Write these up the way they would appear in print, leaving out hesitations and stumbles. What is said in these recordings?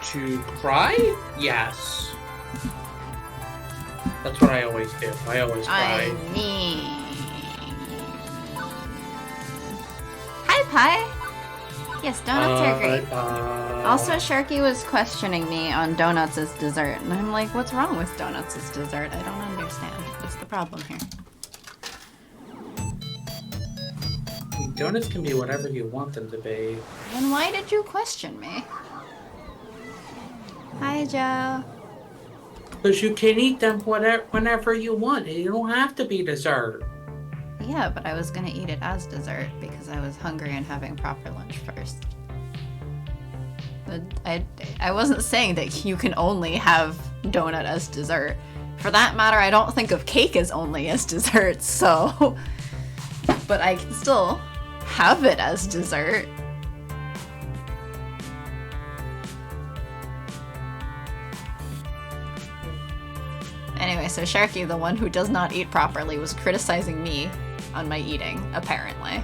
to cry? Yes. That's what I always do. I always cry. I mean... Hi, Pie! Yes, donuts are great. Also, Sharky was questioning me on donuts as dessert, and I'm like, what's wrong with donuts as dessert? I don't understand. What's the problem here? Donuts can be whatever you want them to be. Then why did you question me? Hi, Joe. Because you can eat them whenever you want. You don't have to be dessert. Yeah, but I was gonna eat it as dessert because I was hungry and having proper lunch first. But I wasn't saying that you can only have donut as dessert. For that matter, I don't think of cake as only as dessert, so... But I can still have it as dessert. Anyway, so Sharky, the one who does not eat properly, was criticizing me on my eating, apparently.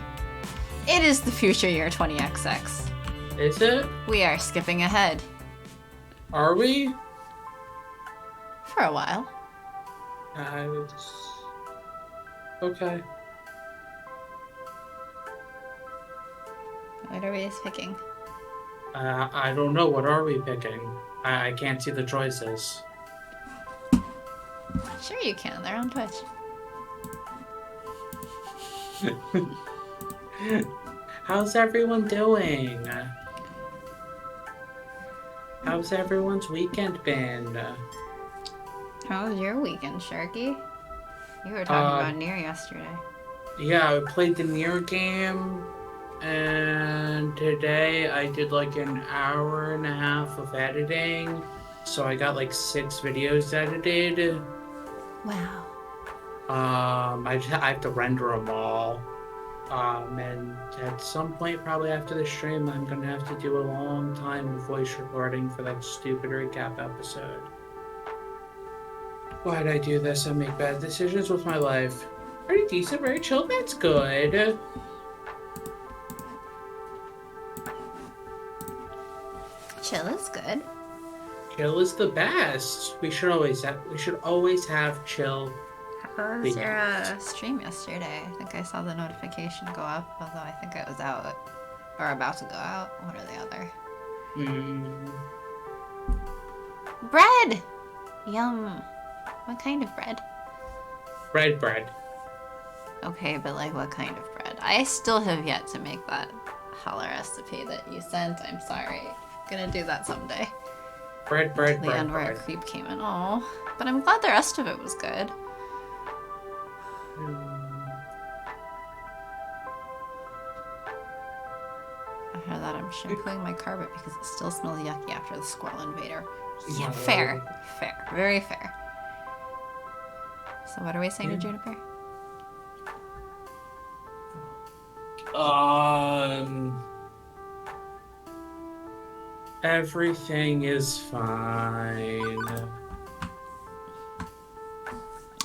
It is the future year 20XX. Is it? We are skipping ahead. Are we? For a while. Okay. What are we picking? I don't know. What are we picking? I can't see the choices. Sure you can. They're on Twitch. How's everyone doing? How's everyone's weekend been? How was your weekend, Sharky? You were talking about Nier yesterday. Yeah, I played the Nier game, and today I did like an hour and a half of editing, so I got like 6 videos edited. Wow. I have to render them all. And at some point, probably after the stream, I'm gonna have to do a long time of voice recording for that stupid recap episode. Why'd I do this? I make bad decisions with my life. Pretty decent, very chill, that's good. Chill is good. Chill is the best. We should always have chill. How was your stream yesterday? I think I saw the notification go up, although I think I was out or about to go out. One or the other. Bread! Yum. What kind of bread? Bread. Okay, but like what kind of bread? I still have yet to make that challah recipe that you sent. I'm sorry. Gonna do that someday. Bread. The end where a creep came in. Oh, but I'm glad the rest of it was good. After that, I'm shampooing my carpet because it still smells yucky after the squirrel invader. Yeah, fair. Very fair. So what are we saying to Juniper? Everything is fine.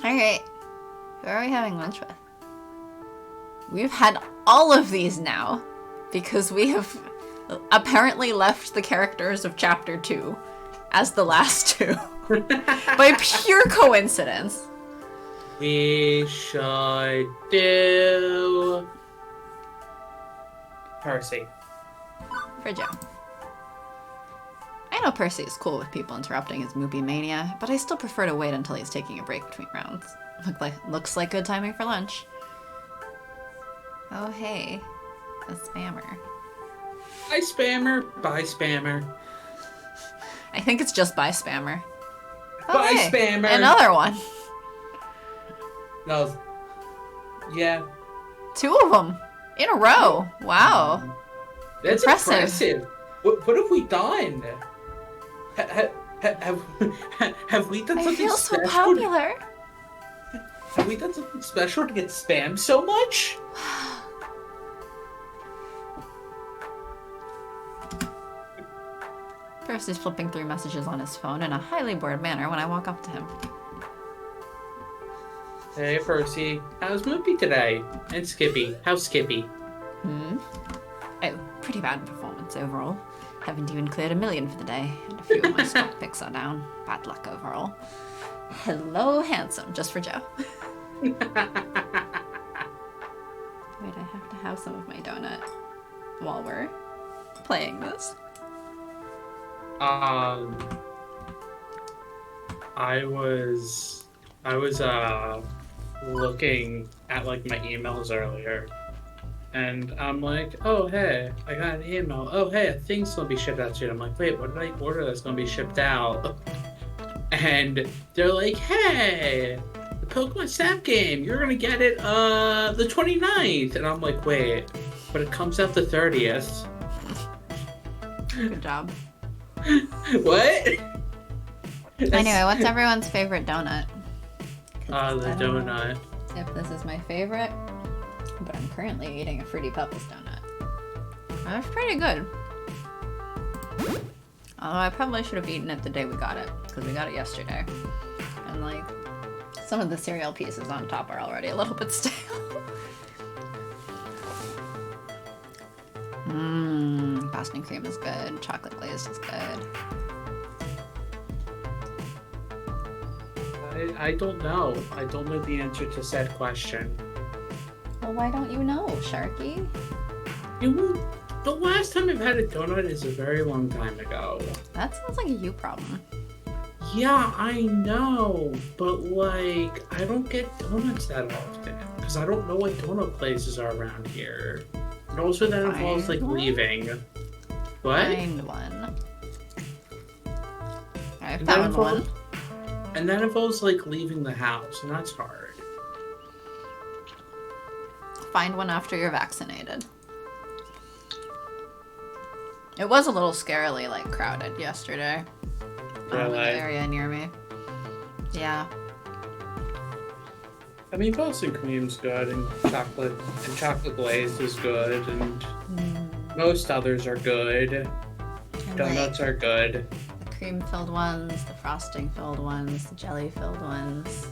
Alright. Who are we having lunch with? We've had all of these now because we have apparently left the characters of Chapter 2 as the last 2 by pure coincidence. We should do Percy. For Joe. I know Percy is cool with people interrupting his movie mania, but I still prefer to wait until he's taking a break between rounds. Looks like good timing for lunch. Oh hey, a spammer. Hi spammer, bye spammer. I think it's just by spammer. Oh, bye hey, spammer. Another one. No. Yeah. 2 of them in a row. Wow. That's impressive. What have we done? Have we done something special? I feel so popular. Have we done something special to get spammed so much? Percy's flipping through messages on his phone in a highly bored manner when I walk up to him. Hey Percy, how's Moopy today? And Skippy, how's Skippy? Oh, pretty bad performance overall. Haven't even cleared 1 million for the day, and a few of my stock picks are down. Bad luck overall. Hello, handsome, just for Joe. Wait, I have to have some of my donut while we're playing this. I was looking at like my emails earlier, and I'm like, oh hey, I got an email. Oh hey, a thing's gonna be shipped out soon. I'm like, wait, what did I order that's gonna be shipped out? And they're like, hey, the Pokemon Snap game, you're gonna get it the 29th. And I'm like, wait, but it comes out the 30th. Good job. What? Anyway, what's everyone's favorite donut? The donut. If this is my favorite, but I'm currently eating a Fruity Pebbles donut. That's pretty good. Although I probably should have eaten it the day we got it, because we got it yesterday. And like, some of the cereal pieces on top are already a little bit stale. Boston cream is good. Chocolate glazed is good. I don't know. I don't know the answer to said question. Well, why don't you know, Sharky? The last time I've had a donut is a very long time ago. That sounds like a you problem. Yeah, I know, but like, I don't get donuts that often because I don't know what donut places are around here. And also that involves like leaving. What? Find one. I found one. And that involves like leaving the house, and that's hard. Find one after you're vaccinated. It was a little scarily like crowded yesterday. In the area near me. Yeah. I mean, Boston cream's good, and chocolate glazed is good, and most others are good. And Donuts are good. The cream-filled ones, the frosting-filled ones, the jelly-filled ones.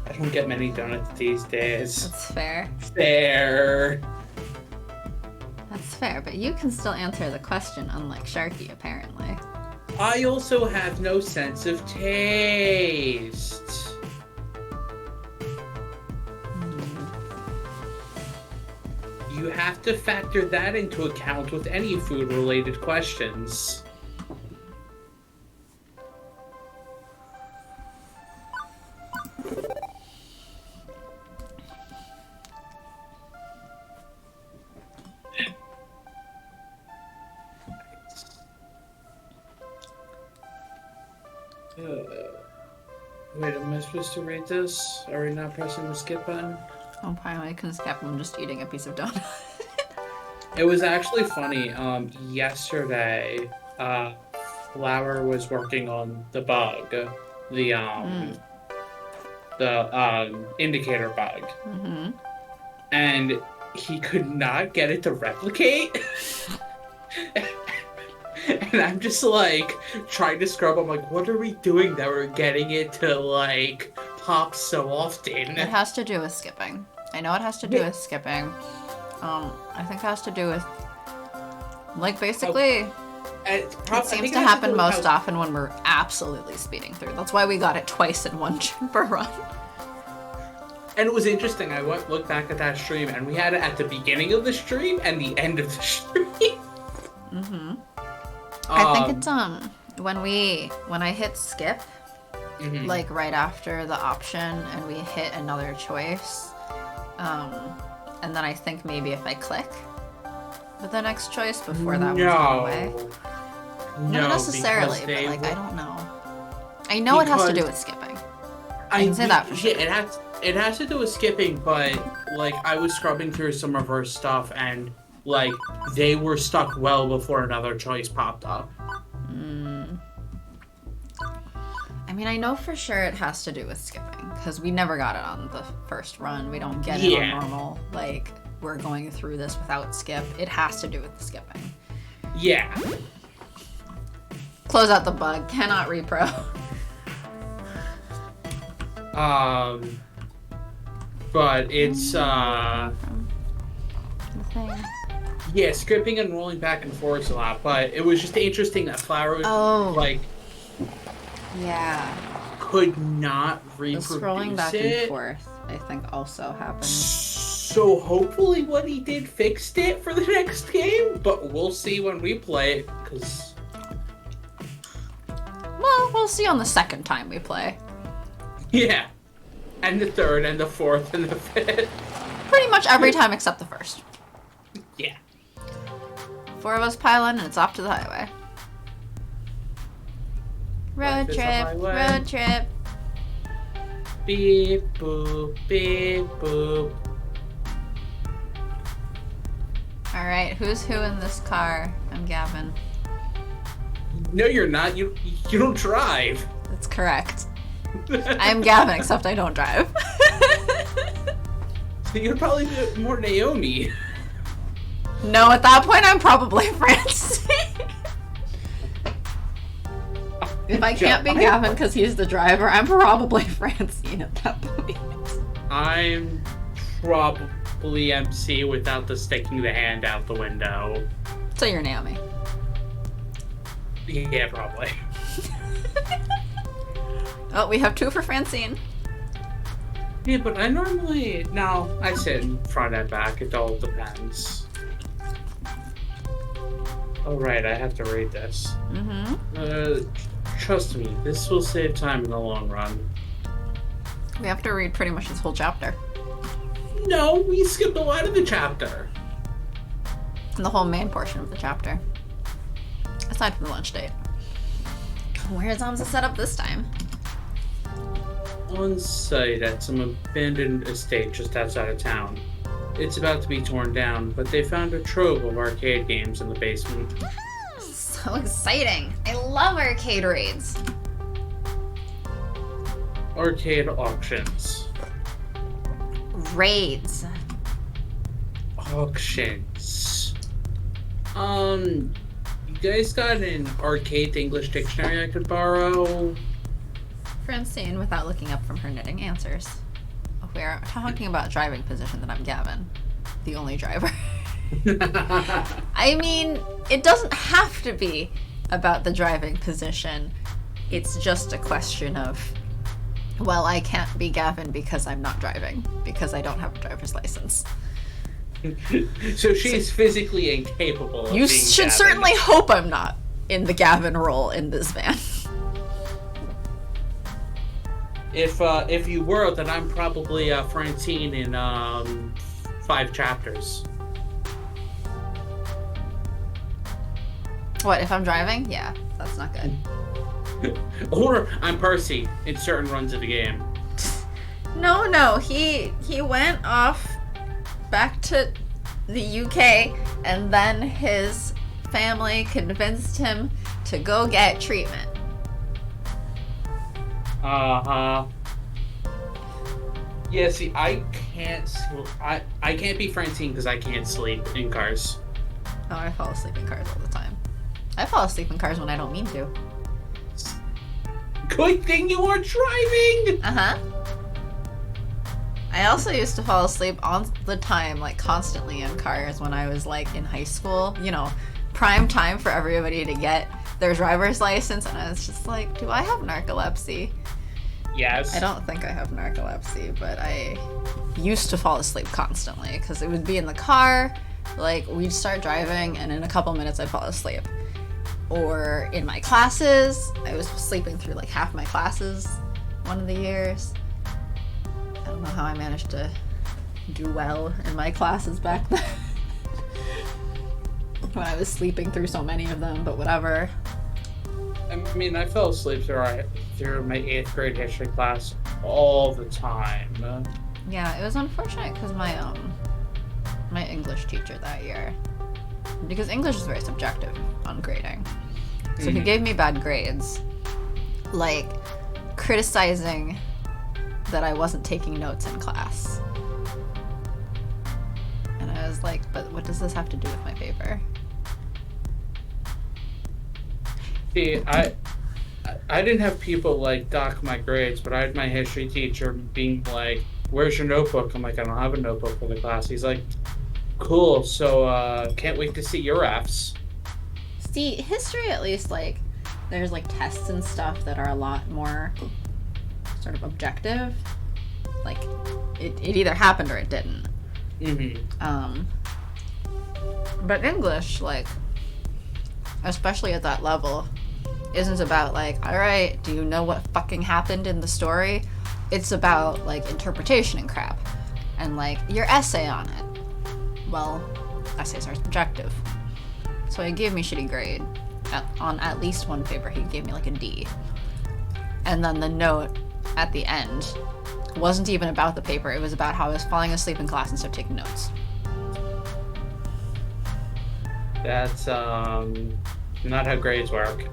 I don't get many donuts these days. That's fair. Fair. That's fair, but you can still answer the question, unlike Sharky, apparently. I also have no sense of taste. You have to factor that into account with any food-related questions. Wait, am I supposed to read this? Are we not pressing the skip button? Oh, probably couldn't skip. I'm just eating a piece of donut. It was actually funny. Yesterday, Flower was working on the bug, the indicator bug, and he could not get it to replicate. And I'm just like trying to scrub. I'm like, what are we doing that we're getting it to like pop so often? It has to do with skipping. I know it has to do with skipping. I think it has to do with like basically it seems to happen most often when we're absolutely speeding through. That's why we got it twice in one jumper run. And it was interesting. I looked back at that stream, and we had it at the beginning of the stream and the end of the stream. I think it's when I hit skip, like right after the option, and we hit another choice, and then I think maybe if I click with the next choice before that one's gone away. No, not necessarily, but like I don't know. I know it has to do with skipping. I can say that for sure. Yeah, it has to do with skipping, but like I was scrubbing through some of her stuff, and like they were stuck well before another choice popped up. I mean, I know for sure it has to do with skipping, because we never got it on the first run. We don't get it on normal. Like, we're going through this without skip. It has to do with the skipping. Yeah. Close out the bug. Cannot repro. But it's, Yeah, skipping and rolling back and forth a lot, but it was just interesting that Flower Oh, like yeah. could not The reproduce scrolling back and it. forth, I think, also happened. So hopefully what he did fixed it for the next game, but we'll see when we play it, because... Well, we'll see on the second time we play. Yeah. And the third, and the fourth, and the fifth. Pretty much every time except the first. Yeah. 4 of us pile in and it's off to the highway. Road Life is a trip, highway. road trip. Beep, boop, beep, boop. Alright, who's who in this car? I'm Gavin. No, you're not. You don't drive. That's correct. I'm Gavin, except I don't drive. You're probably more Naomi. No, at that point I'm probably Francine. If I can't be Gavin because he's the driver, I'm probably Francine at that point. I'm probably MC without the sticking the hand out the window. So you're Naomi. Yeah, probably. Oh, we have 2 for Francine. Yeah, but I normally... No, I sit in front and back. It all depends. Oh, right, I have to read this. Mm-hmm. Trust me, this will save time in the long run. We have to read pretty much this whole chapter. No, we skipped a lot of the chapter. And the whole main portion of the chapter. Aside from the lunch date. Where's Amza set up this time? On site at some abandoned estate just outside of town. It's about to be torn down, but they found a trove of arcade games in the basement. So exciting. I love arcade raids. Arcade auctions. Raids. Auctions. You guys got an arcade English dictionary I could borrow? Francine, without looking up from her knitting, answers. We're talking about driving position that I'm Gavin. The only driver. I mean, it doesn't have to be about the driving position. It's just a question of, well, I can't be Gavin because I'm not driving, because I don't have a driver's license. So she's physically incapable of You being should Gavin. certainly hope I'm not in the Gavin role in this van. If you were, then I'm probably Francine in 5 chapters. What, if I'm driving? Yeah, that's not good. Or I'm Percy in certain runs of the game. No, he went off back to the UK, and then his family convinced him to go get treatment. Yeah, see, I can't be Francine because I can't sleep in cars. Oh, I fall asleep in cars all the time. I fall asleep in cars when I don't mean to. Good thing you weren't driving! Uh-huh. I also used to fall asleep all the time, like constantly in cars when I was like in high school. You know, prime time for everybody to get their driver's license, and I was just like, do I have narcolepsy? Yes. I don't think I have narcolepsy, but I used to fall asleep constantly because it would be in the car, like we'd start driving and in a couple minutes I'd fall asleep. Or in my classes, I was sleeping through like half my classes one of the years. I don't know how I managed to do well in my classes back then when I was sleeping through so many of them, but whatever. I mean, I fell asleep through my 8th grade history class all the time. Yeah, it was unfortunate because my English teacher that year, because English is very subjective on grading, so he gave me bad grades, like criticizing that I wasn't taking notes in class. And I was like, but what does this have to do with my paper? See, I didn't have people like dock my grades, but I had my history teacher being like, "Where's your notebook?" I'm like, "I don't have a notebook for the class." He's like, Cool. So, can't wait to see your Fs. See, history at least, like, there's like tests and stuff that are a lot more sort of objective. Like, it either happened or it didn't. Mm-hmm. But English, like, especially at that level, isn't about like, all right, do you know what fucking happened in the story? It's about like interpretation and crap, and like your essay on it. Well, essays are subjective, so he gave me shitty grade on at least one paper. He gave me like a D, and then the note at the end wasn't even about the paper. It was about how I was falling asleep in class instead of taking notes. That's not how grades work.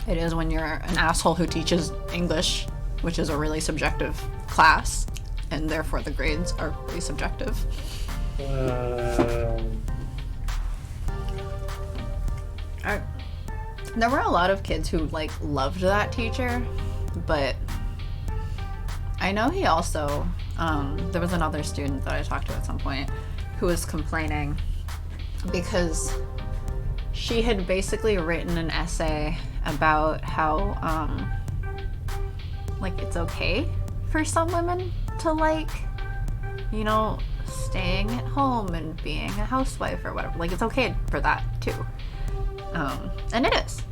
It is when you're an asshole who teaches English, which is a really subjective class, and therefore the grades are really subjective. There were a lot of kids who like loved that teacher, but I know he also, there was another student that I talked to at some point who was complaining because she had basically written an essay about how, like, it's okay for some women to, like, you know, staying at home and being a housewife or whatever. Like, it's okay for that, too. And it is.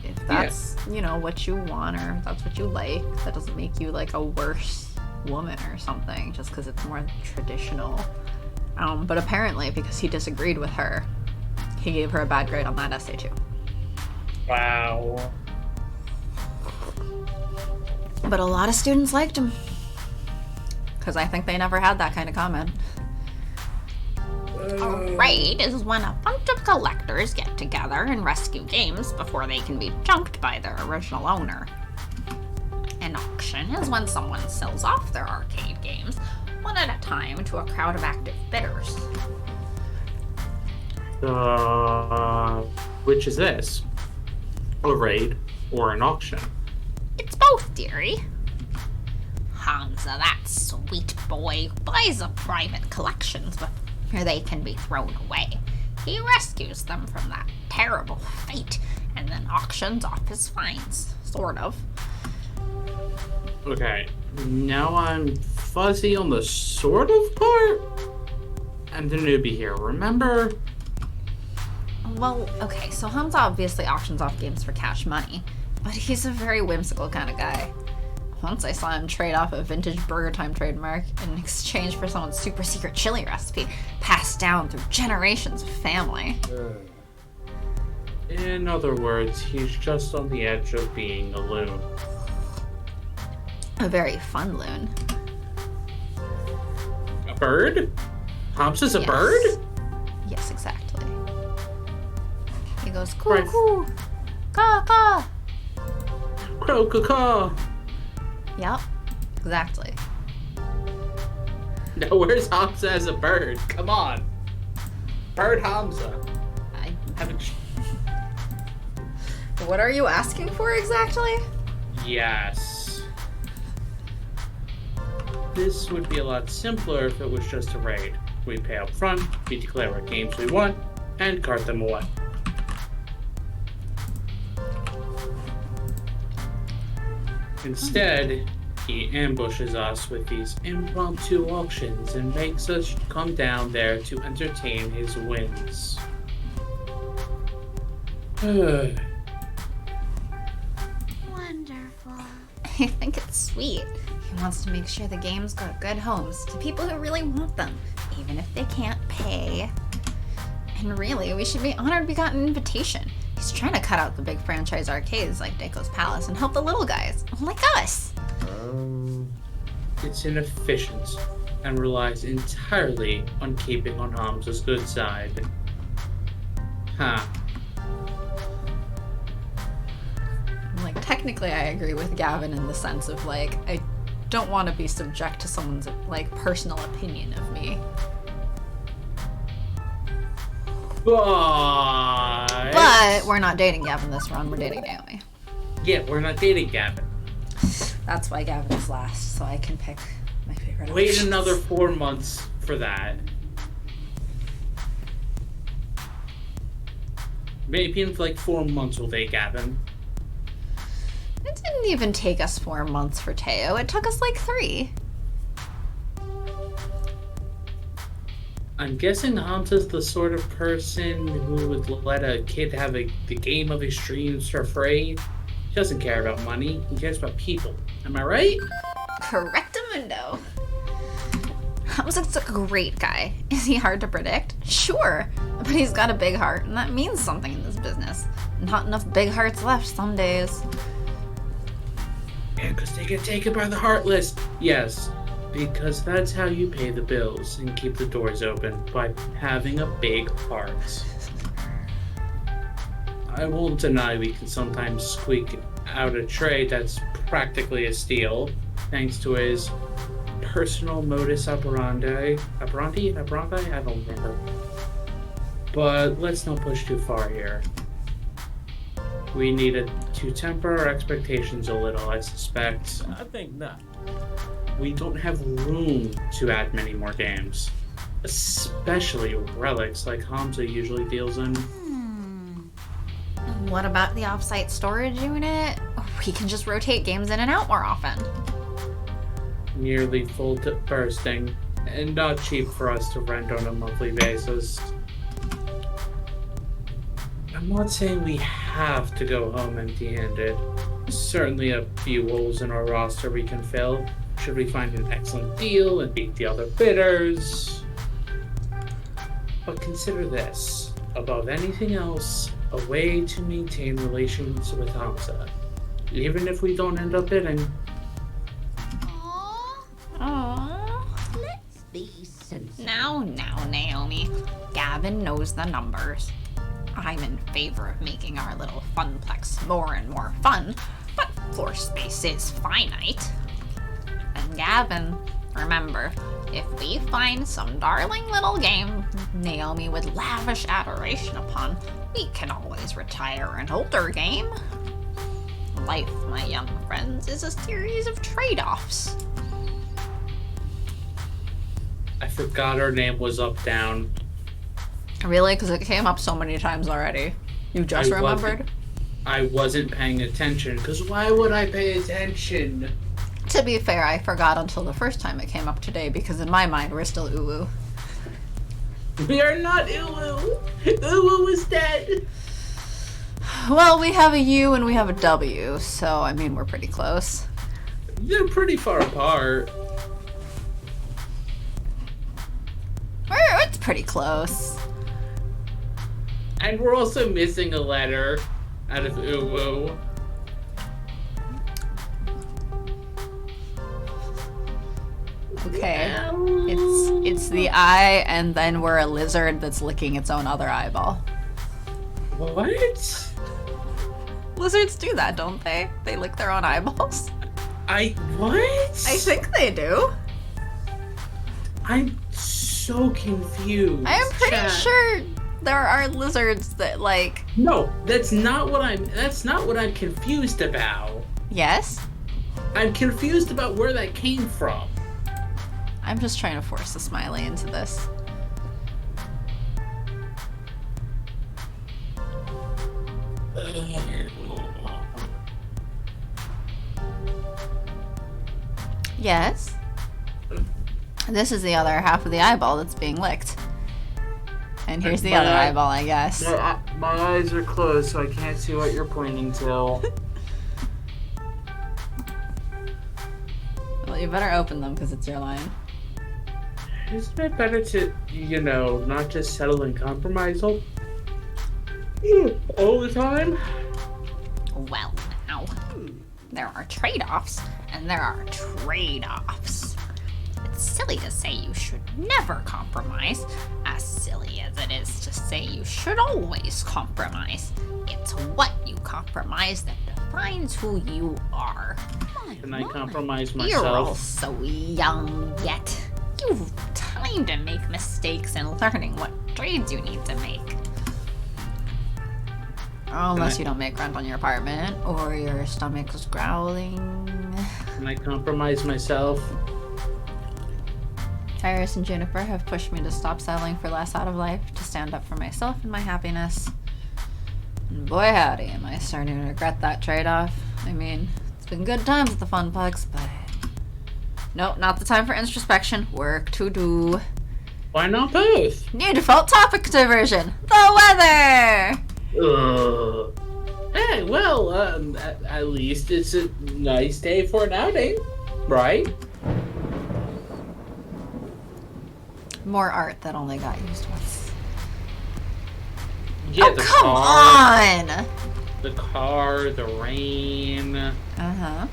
If that's, you know, what you want or if that's what you like, that doesn't make you, like, a worse woman or something just because it's more traditional. But apparently, because he disagreed with her, he gave her a bad grade on that essay, too. Wow. But a lot of students liked him. Because I think they never had that kind of comment. A raid is when a bunch of collectors get together and rescue games before they can be junked by their original owner. An auction is when someone sells off their arcade games one at a time to a crowd of active bidders. Which is this? A raid or an auction? It's both, dearie. Hamza, that sweet boy, buys up private collections where they can be thrown away. He rescues them from that terrible fate and then auctions off his finds. Sort of. Okay, now I'm fuzzy on the sort of part? I'm the newbie here, remember? Well, okay, so Hamza obviously auctions off games for cash money, but he's a very whimsical kind of guy. Once I saw him trade off a vintage Burger Time trademark in exchange for someone's super secret chili recipe passed down through generations of family. In other words, he's just on the edge of being a loon. A very fun loon. A bird? Hamza's a Yes. bird? Yes, exactly. He goes, coo coo, caw caw. Crow caw. Yep, exactly. Now where's Hamza as a bird? Come on. Bird Hamza. I Haven't What are you asking for exactly? Yes. This would be a lot simpler if it was just a raid. We pay up front, we declare what games we want, and cart them away. Instead, he ambushes us with these impromptu auctions and makes us come down there to entertain his whims. Wonderful. I think it's sweet. He wants to make sure the games go to good homes, to people who really want them, even if they can't pay. And really, we should be honored we got an invitation. He's trying to cut out the big franchise arcades like Deco's Palace and help the little guys, like us. It's inefficient and relies entirely on keeping on Hamza's good side. Huh. Like, technically I agree with Gavin in the sense of, like, I don't want to be subject to someone's, like, personal opinion of me. But we're not dating Gavin this round, we're dating Naomi. Yeah, we're not dating Gavin. That's why Gavin is last, so I can pick My favorite. Wait options. another 4 months for that. Maybe in like 4 months we'll take Gavin. It didn't even take us 4 months for Teo. It took us like 3. I'm guessing Hamza's the sort of person who would let a kid have the game of his dreams for free. He doesn't care about money. He cares about people. Am I right? Correctamundo. Hamza's a great guy. Is he hard to predict? Sure, but he's got a big heart, and that means something in this business. Not enough big hearts left some days. Yeah, because they get taken by the heartless. Yes, because that's how you pay the bills and keep the doors open, by having a big heart. I won't deny we can sometimes squeak out a trade that's practically a steal, thanks to his personal modus operandi. Operandi? I don't remember. But let's not push too far here. We needed to temper our expectations a little, I suspect. I think not. We don't have room to add many more games. Especially relics like Hamza usually deals in. What about the offsite storage unit? We can just rotate games in and out more often. Nearly full to bursting, and not cheap for us to rent on a monthly basis. I'm not saying we have to go home empty-handed. Certainly a few holes in our roster we can fill, should we find an excellent deal and beat the other bidders. But consider this, above anything else, a way to maintain relations with Hamza, even if we don't end up bidding. Aww. Let's be sensible. Now, Naomi. Gavin knows the numbers. I'm in favor of making our little funplex more and more fun, but floor space is finite. And Gavin, remember, if we find some darling little game Naomi would lavish adoration upon, we can always retire an older game. Life, my young friends, is a series of trade-offs. I forgot her name was up down. Really? Because it came up so many times already. You just remembered? I wasn't paying attention, because why would I pay attention? To be fair, I forgot until the first time it came up today, because in my mind, we're still Uwu. We are not Uwu. Uwu is dead. Well, we have a U and we have a W, so I mean, we're pretty close. They're pretty far apart. It's pretty close. And we're also missing a letter out of Uwu. Okay. Well, It's the eye, and then we're a lizard that's licking its own other eyeball. What? Lizards do that, don't they? They lick their own eyeballs. What? I think they do. I'm so confused. I am pretty Chat. sure there are lizards that like. No, that's not what I'm confused about. Yes? I'm confused about where that came from. I'm just trying to force a smiley into this. Yes? This is the other half of the eyeball that's being licked. And here's the My other eye- eyeball, I guess. My eyes are closed, so I can't see what you're pointing to. Well, you better open them because it's your line. Isn't it better to, not just settle and compromise all the time? Well, now, there are trade-offs, and there are trade-offs. It's silly to say you should never compromise, as silly as it is to say you should always compromise. It's what you compromise that defines who you are. Can I compromise You're all myself? so young yet. You've time to make mistakes and learning what trades you need to make. Unless you don't make rent on your apartment, or your stomach is growling. Can I compromise myself? Iris and Juniper have pushed me to stop settling for less out of life, to stand up for myself and my happiness. And boy howdy, am I starting to regret that trade-off. I mean, it's been good times at the fun pugs, but... Nope, not the time for introspection. Work to do. Why not both? New default topic diversion. The weather! Ugh. Hey, well, at least it's a nice day for an outing, right? More art that only got used once. Yeah, Oh, the come car, on! the car, the rain, Uh-huh.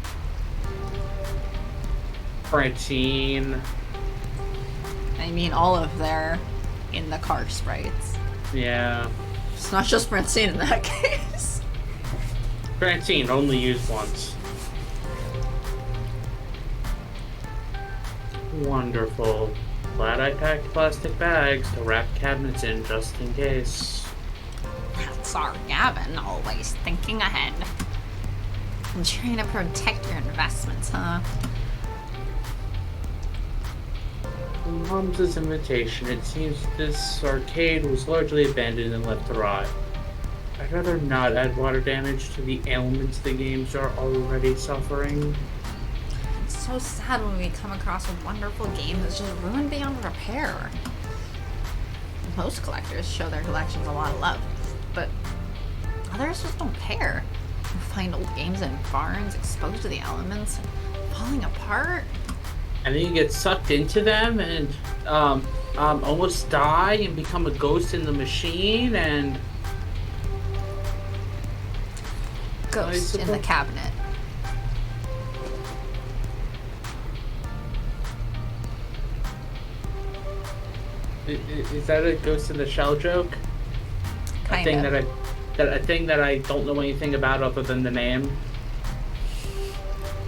Francine. I mean, all of their in the car sprites. Yeah. It's not just Francine in that case. Francine, only used once. Wonderful. Glad I packed plastic bags to wrap cabinets in just in case. That's our Gavin, always thinking ahead. I'm trying to protect your investments, huh? Mom's invitation. It seems this arcade was largely abandoned and left to rot. I'd rather not add water damage to the ailments the games are already suffering. It's so sad when we come across a wonderful game that's just ruined beyond repair. Most collectors show their collections a lot of love, but others just don't care. You find old games in barns exposed to the elements, falling apart. And then you get sucked into them and almost die and become a ghost in the machine and... Ghost in the cabinet. Is that a ghost in the shell joke? Kind a thing of. a thing that I don't know anything about other than the name.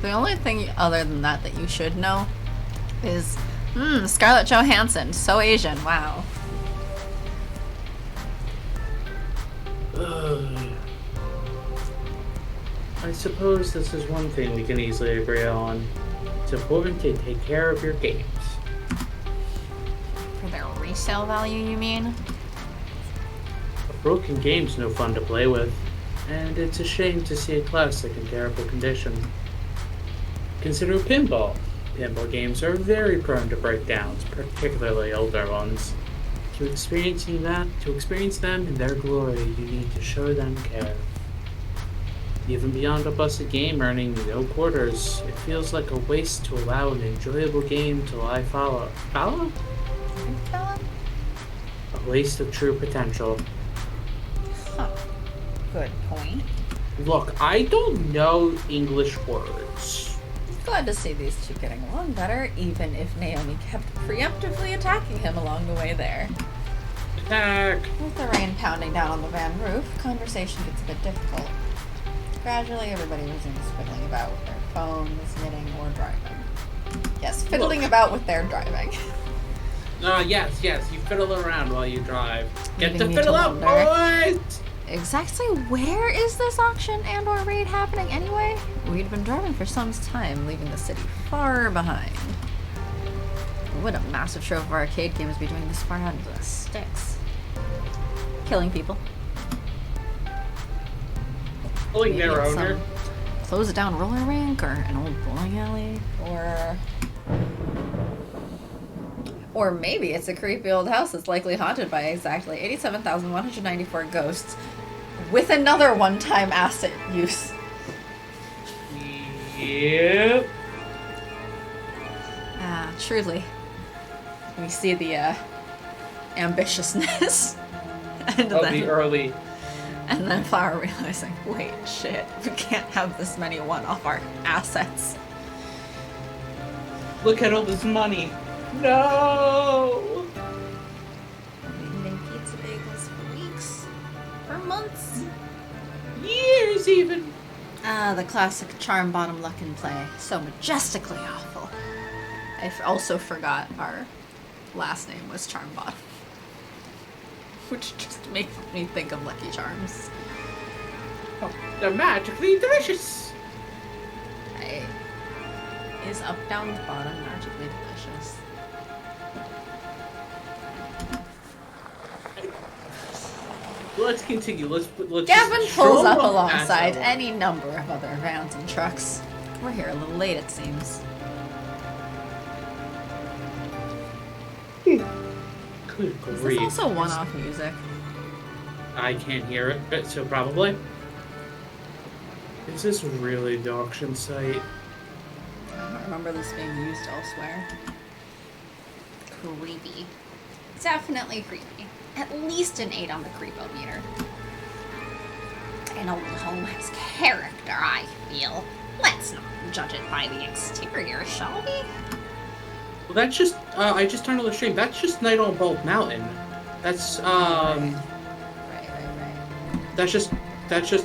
The only thing other than that that you should know is, Scarlett Johansson, so Asian, wow. Ugh. I suppose this is one thing we can easily agree on. It's important to take care of your games. For their resale value, you mean? A broken game's no fun to play with, and it's a shame to see a classic in terrible condition. Consider pinball. Pinball games are very prone to breakdowns, particularly older ones. To experience them in their glory, you need to show them care. Even beyond a busted game earning no quarters, it feels like a waste to allow an enjoyable game to lie fallow. Fallow? A waste of true potential. Huh. Good point. Look, I don't know English words. Glad to see these two getting along better, even if Naomi kept preemptively attacking him along the way there. Attack! With the rain pounding down on the van roof, conversation gets a bit difficult. Gradually, everybody resumes fiddling about with their phones, knitting, or driving. Yes, fiddling about with their driving. Yes, you fiddle around while you drive. Get Leaving the me fiddle to up, wonder. boys! Exactly where is this auction and or raid happening anyway? We'd been driving for some time, leaving the city far behind. What a massive trove of arcade games be doing this far out into the sticks. Killing people. Pulling Maybe their it's owner. some closed down roller rink or an old bowling alley or maybe it's a creepy old house that's likely haunted by exactly 87,194 ghosts with another one-time asset use. Yep. Truly. We see the ambitiousness and Of the early. and then Flower realizing, wait, shit, we can't have this many one-off our assets. Look at all this money. No! Eating pizza bagels for weeks, for months. Years even. The classic charm bottom luck in play. So majestically awful. I also forgot our last name was Charm Bottom. Which just makes me think of Lucky Charms. Oh, they're magically delicious. Is up, down, bottom magically delicious? let's continue. Let's Gavin just pulls stroll up on alongside past that any number of other vans and trucks. We're here a little late, it seems. one. Good Is grief. this also one-off music? I can't hear it, so probably. Is this really the auction site? I don't remember this being used elsewhere. Creepy. Definitely creepy. At least an 8 on the creepo meter. An old home has character, I feel. Let's not judge it by the exterior, shall we? Well, that's just, I just turned on the stream. That's just Night on Bald Mountain. That's, Right. that's just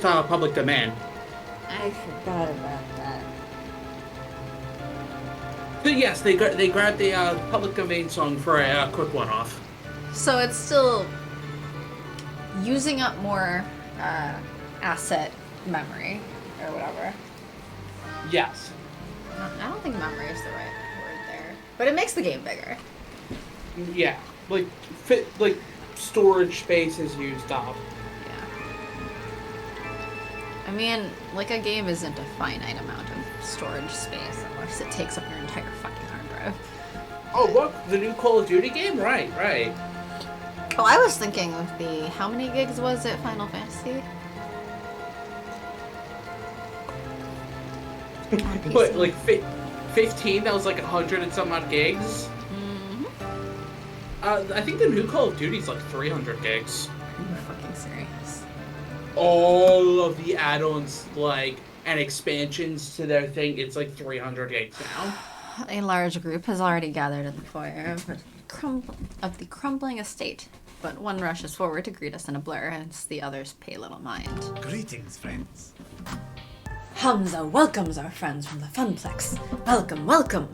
public domain. I forgot about that. But yes, they grabbed the public domain song for a quick one-off. So it's still using up more asset memory or whatever. Yes. I don't think memory is the right word there, but it makes the game bigger. Yeah. Like storage space is used up. Yeah. I mean, like a game isn't a finite amount of storage space unless it takes up your entire fucking hard drive. Oh, look, the new Call of Duty game? Right. Oh, I was thinking of the, how many gigs was it, Final Fantasy? What, like 15? That was like 100 and some odd gigs? Mm-hmm. I think the new Call of Duty's like 300 gigs. Are you fucking serious? All of the add-ons, like, and expansions to their thing, it's like 300 gigs now. A large group has already gathered in the foyer of the crumbling estate, but one rushes forward to greet us in a blur, as the others pay little mind. Greetings, friends. Hamza welcomes our friends from the Funplex. Welcome, welcome.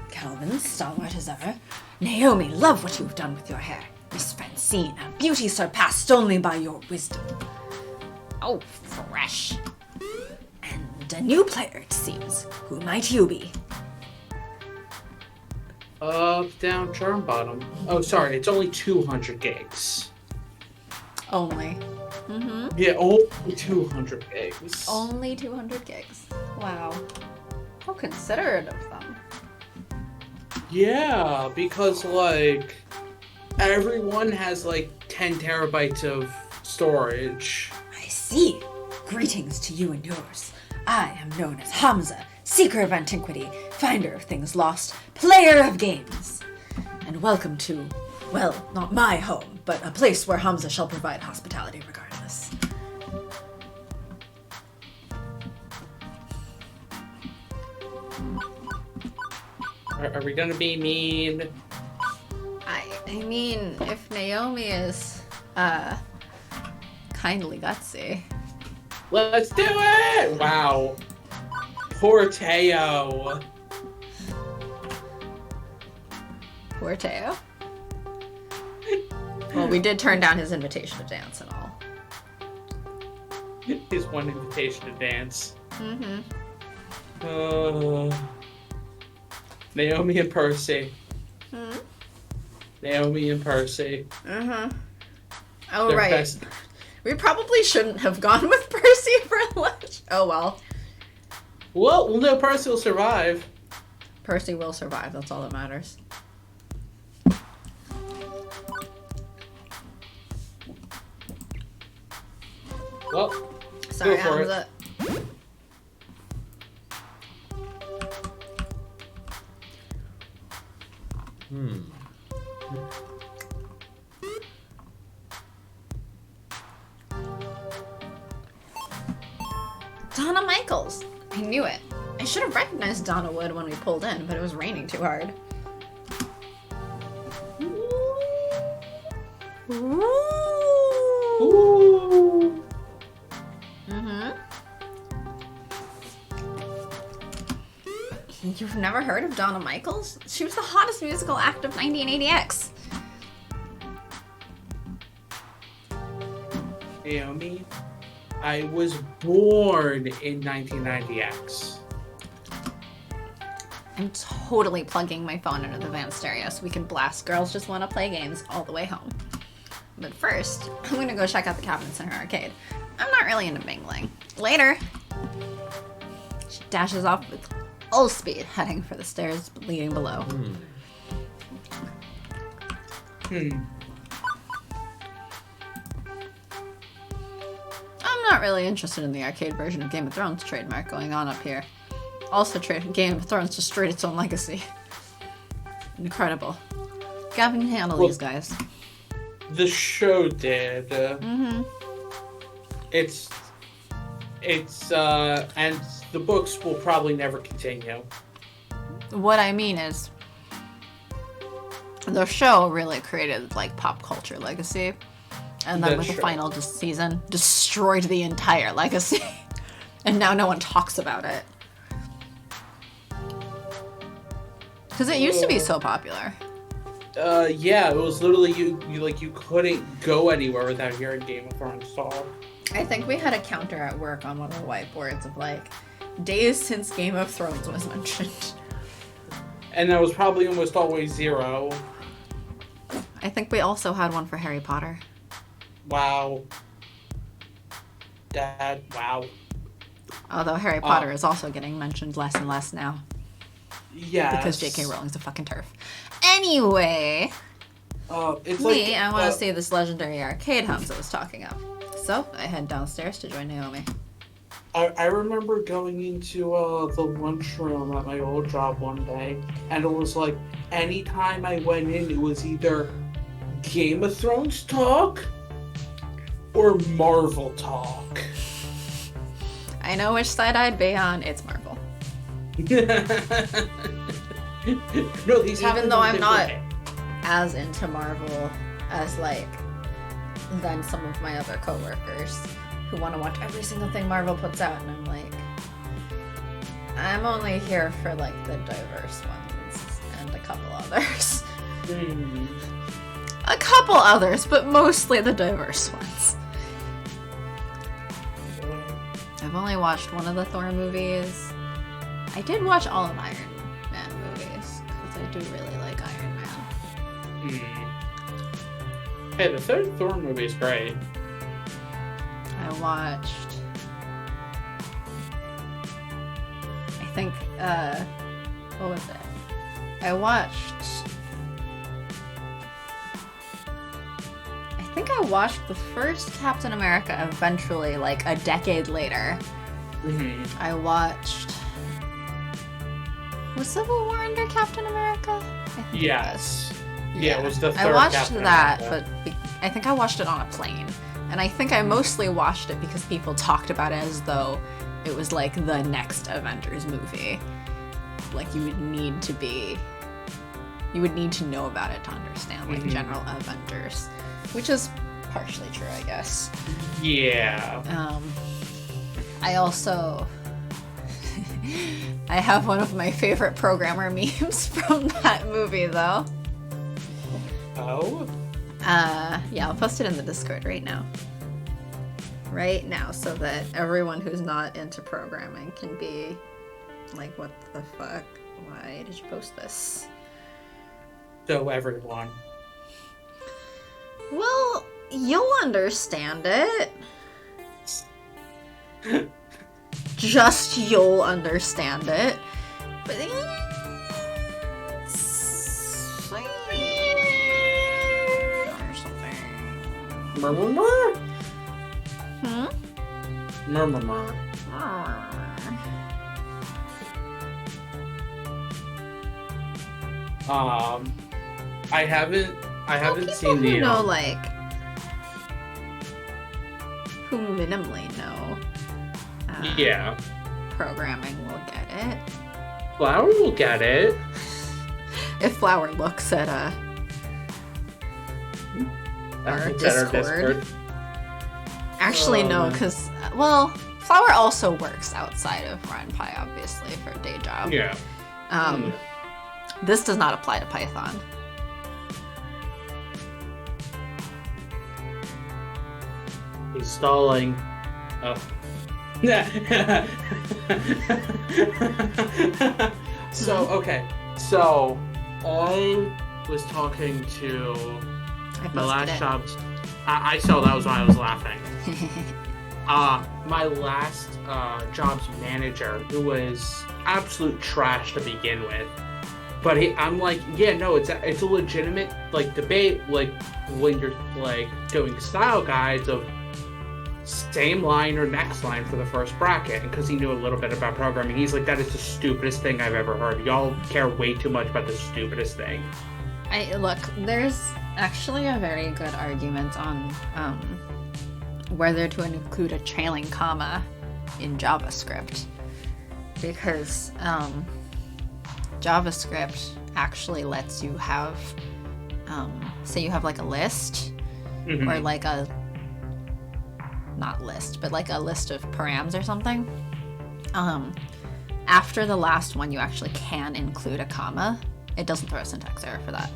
Calvin, stalwart as ever. Naomi, love what you've done with your hair. Miss Francine, a beauty surpassed only by your wisdom. Oh, fresh. And a new player, it seems. Who might you be? Up, down, charm bottom. Oh, sorry, it's only 200 gigs. Only. Mm-hmm. Yeah, only 200 gigs. Only 200 gigs. Wow. How considerate of them. Yeah, because, like, everyone has, like, 10 terabytes of storage. I see. Greetings to you and yours. I am known as Hamza, seeker of antiquity, finder of things lost, player of games. And welcome to, well, not my home, but a place where Hamza shall provide hospitality regardless. Are we gonna be mean? I mean, if Naomi is, kindly gutsy. Let's do it! Wow. Poor Teo. Poor Teo. Well, we did turn down his invitation to dance and all. His one invitation to dance. Mm-hmm. Naomi and Percy. Hmm? Naomi and Percy. Uh-huh. Oh, They're right. best- We probably shouldn't have gone with Percy for lunch. Oh, well. Well, no, Percy will survive. Percy will survive. That's all that matters. Well, Sorry, Go for it. Hamza. Donna Michaels. I knew it. I should have recognized Donna Wood when we pulled in, but it was raining too hard. ooh. Mm-hmm. You've never heard of Donna Michaels? She was the hottest musical act of 1980X. Naomi, I was born in 1990X. I'm totally plugging my phone into the van stereo so we can blast Girls Just Wanna Play Games all the way home. But first, I'm gonna go check out the cabinets in her arcade. I'm not really into mingling. Later! She dashes off with all speed, heading for the stairs leading below. I'm not really interested in the arcade version of Game of Thrones trademark going on up here. Also, Game of Thrones destroyed its own legacy. Incredible. Gavin, handle these guys. The show did. It's and the books will probably never continue. What I mean is, the show really created like pop culture legacy, and then That's with the true. final season, destroyed the entire legacy, and now no one talks about it. Because it used to be so popular. Yeah, it was literally you couldn't go anywhere without hearing Game of Thrones talk. I think we had a counter at work on one of the whiteboards of like days since Game of Thrones was mentioned. And that was probably almost always 0. I think we also had one for Harry Potter. Wow. Dad, wow. Although Harry Potter is also getting mentioned less and less now. Yeah. Because J.K. Rowling's a fucking turf. Anyway, It's I want to see this legendary arcade Hamza was talking of. So, I head downstairs to join Naomi. I remember going into the lunchroom at my old job one day, and it was like, anytime I went in, it was either Game of Thrones talk or Marvel talk. I know which side I'd be on. It's Marvel. No, these Even happen though on I'm not different as into Marvel as than some of my other coworkers who want to watch every single thing Marvel puts out, and I'm like, I'm only here for the diverse ones and a couple others. A couple others, but mostly the diverse ones. I've only watched one of the Thor movies. I did watch all of Iron Man movies because I do really like Iron Man. Hey, the third Thor movie is great. I watched, I think, what was it? I think I watched the first Captain America eventually, a decade later. I watched, was Civil War under Captain America? I think it was. Yeah, it was the third I watched Captain that, America. but I think I watched it on a plane. And I think I mostly watched it because people talked about it as though it was the next Avengers movie. You would need to know about it to understand general Avengers, which is partially true, I guess. Yeah. I also I have one of my favorite programmer memes from that movie though. Oh? Yeah, I'll post it in the Discord right now. Right now, so that everyone who's not into programming can be like, what the fuck? Why did you post this? So everyone. Well, you'll understand it. Just you'll understand it. But or something. Murmur? Hmm? Murmur. I haven't seen who the know, who minimally know yeah. programming will get it. Flower will get it. If Flower looks at our Discord. Actually, no, because, Flower also works outside of RenPy, obviously, for a day job. Yeah. This does not apply to Python. Installing. Oh. Okay. So, I was talking to I my last posted it. job's I saw that was why I was laughing. My last job's manager, who was absolute trash to begin with, but I'm like, yeah, no, it's a legitimate like debate, like when you're like doing style guides of same line or next line for the first bracket, and because he knew a little bit about programming, he's like, that is the stupidest thing I've ever heard. Y'all care way too much about the stupidest thing. Look, there's actually a very good argument on whether to include a trailing comma in JavaScript, because JavaScript actually lets you have, say you have like a list, or like a, not list, but like a list of params or something. After the last one, you actually can include a comma. It doesn't throw a syntax error for that.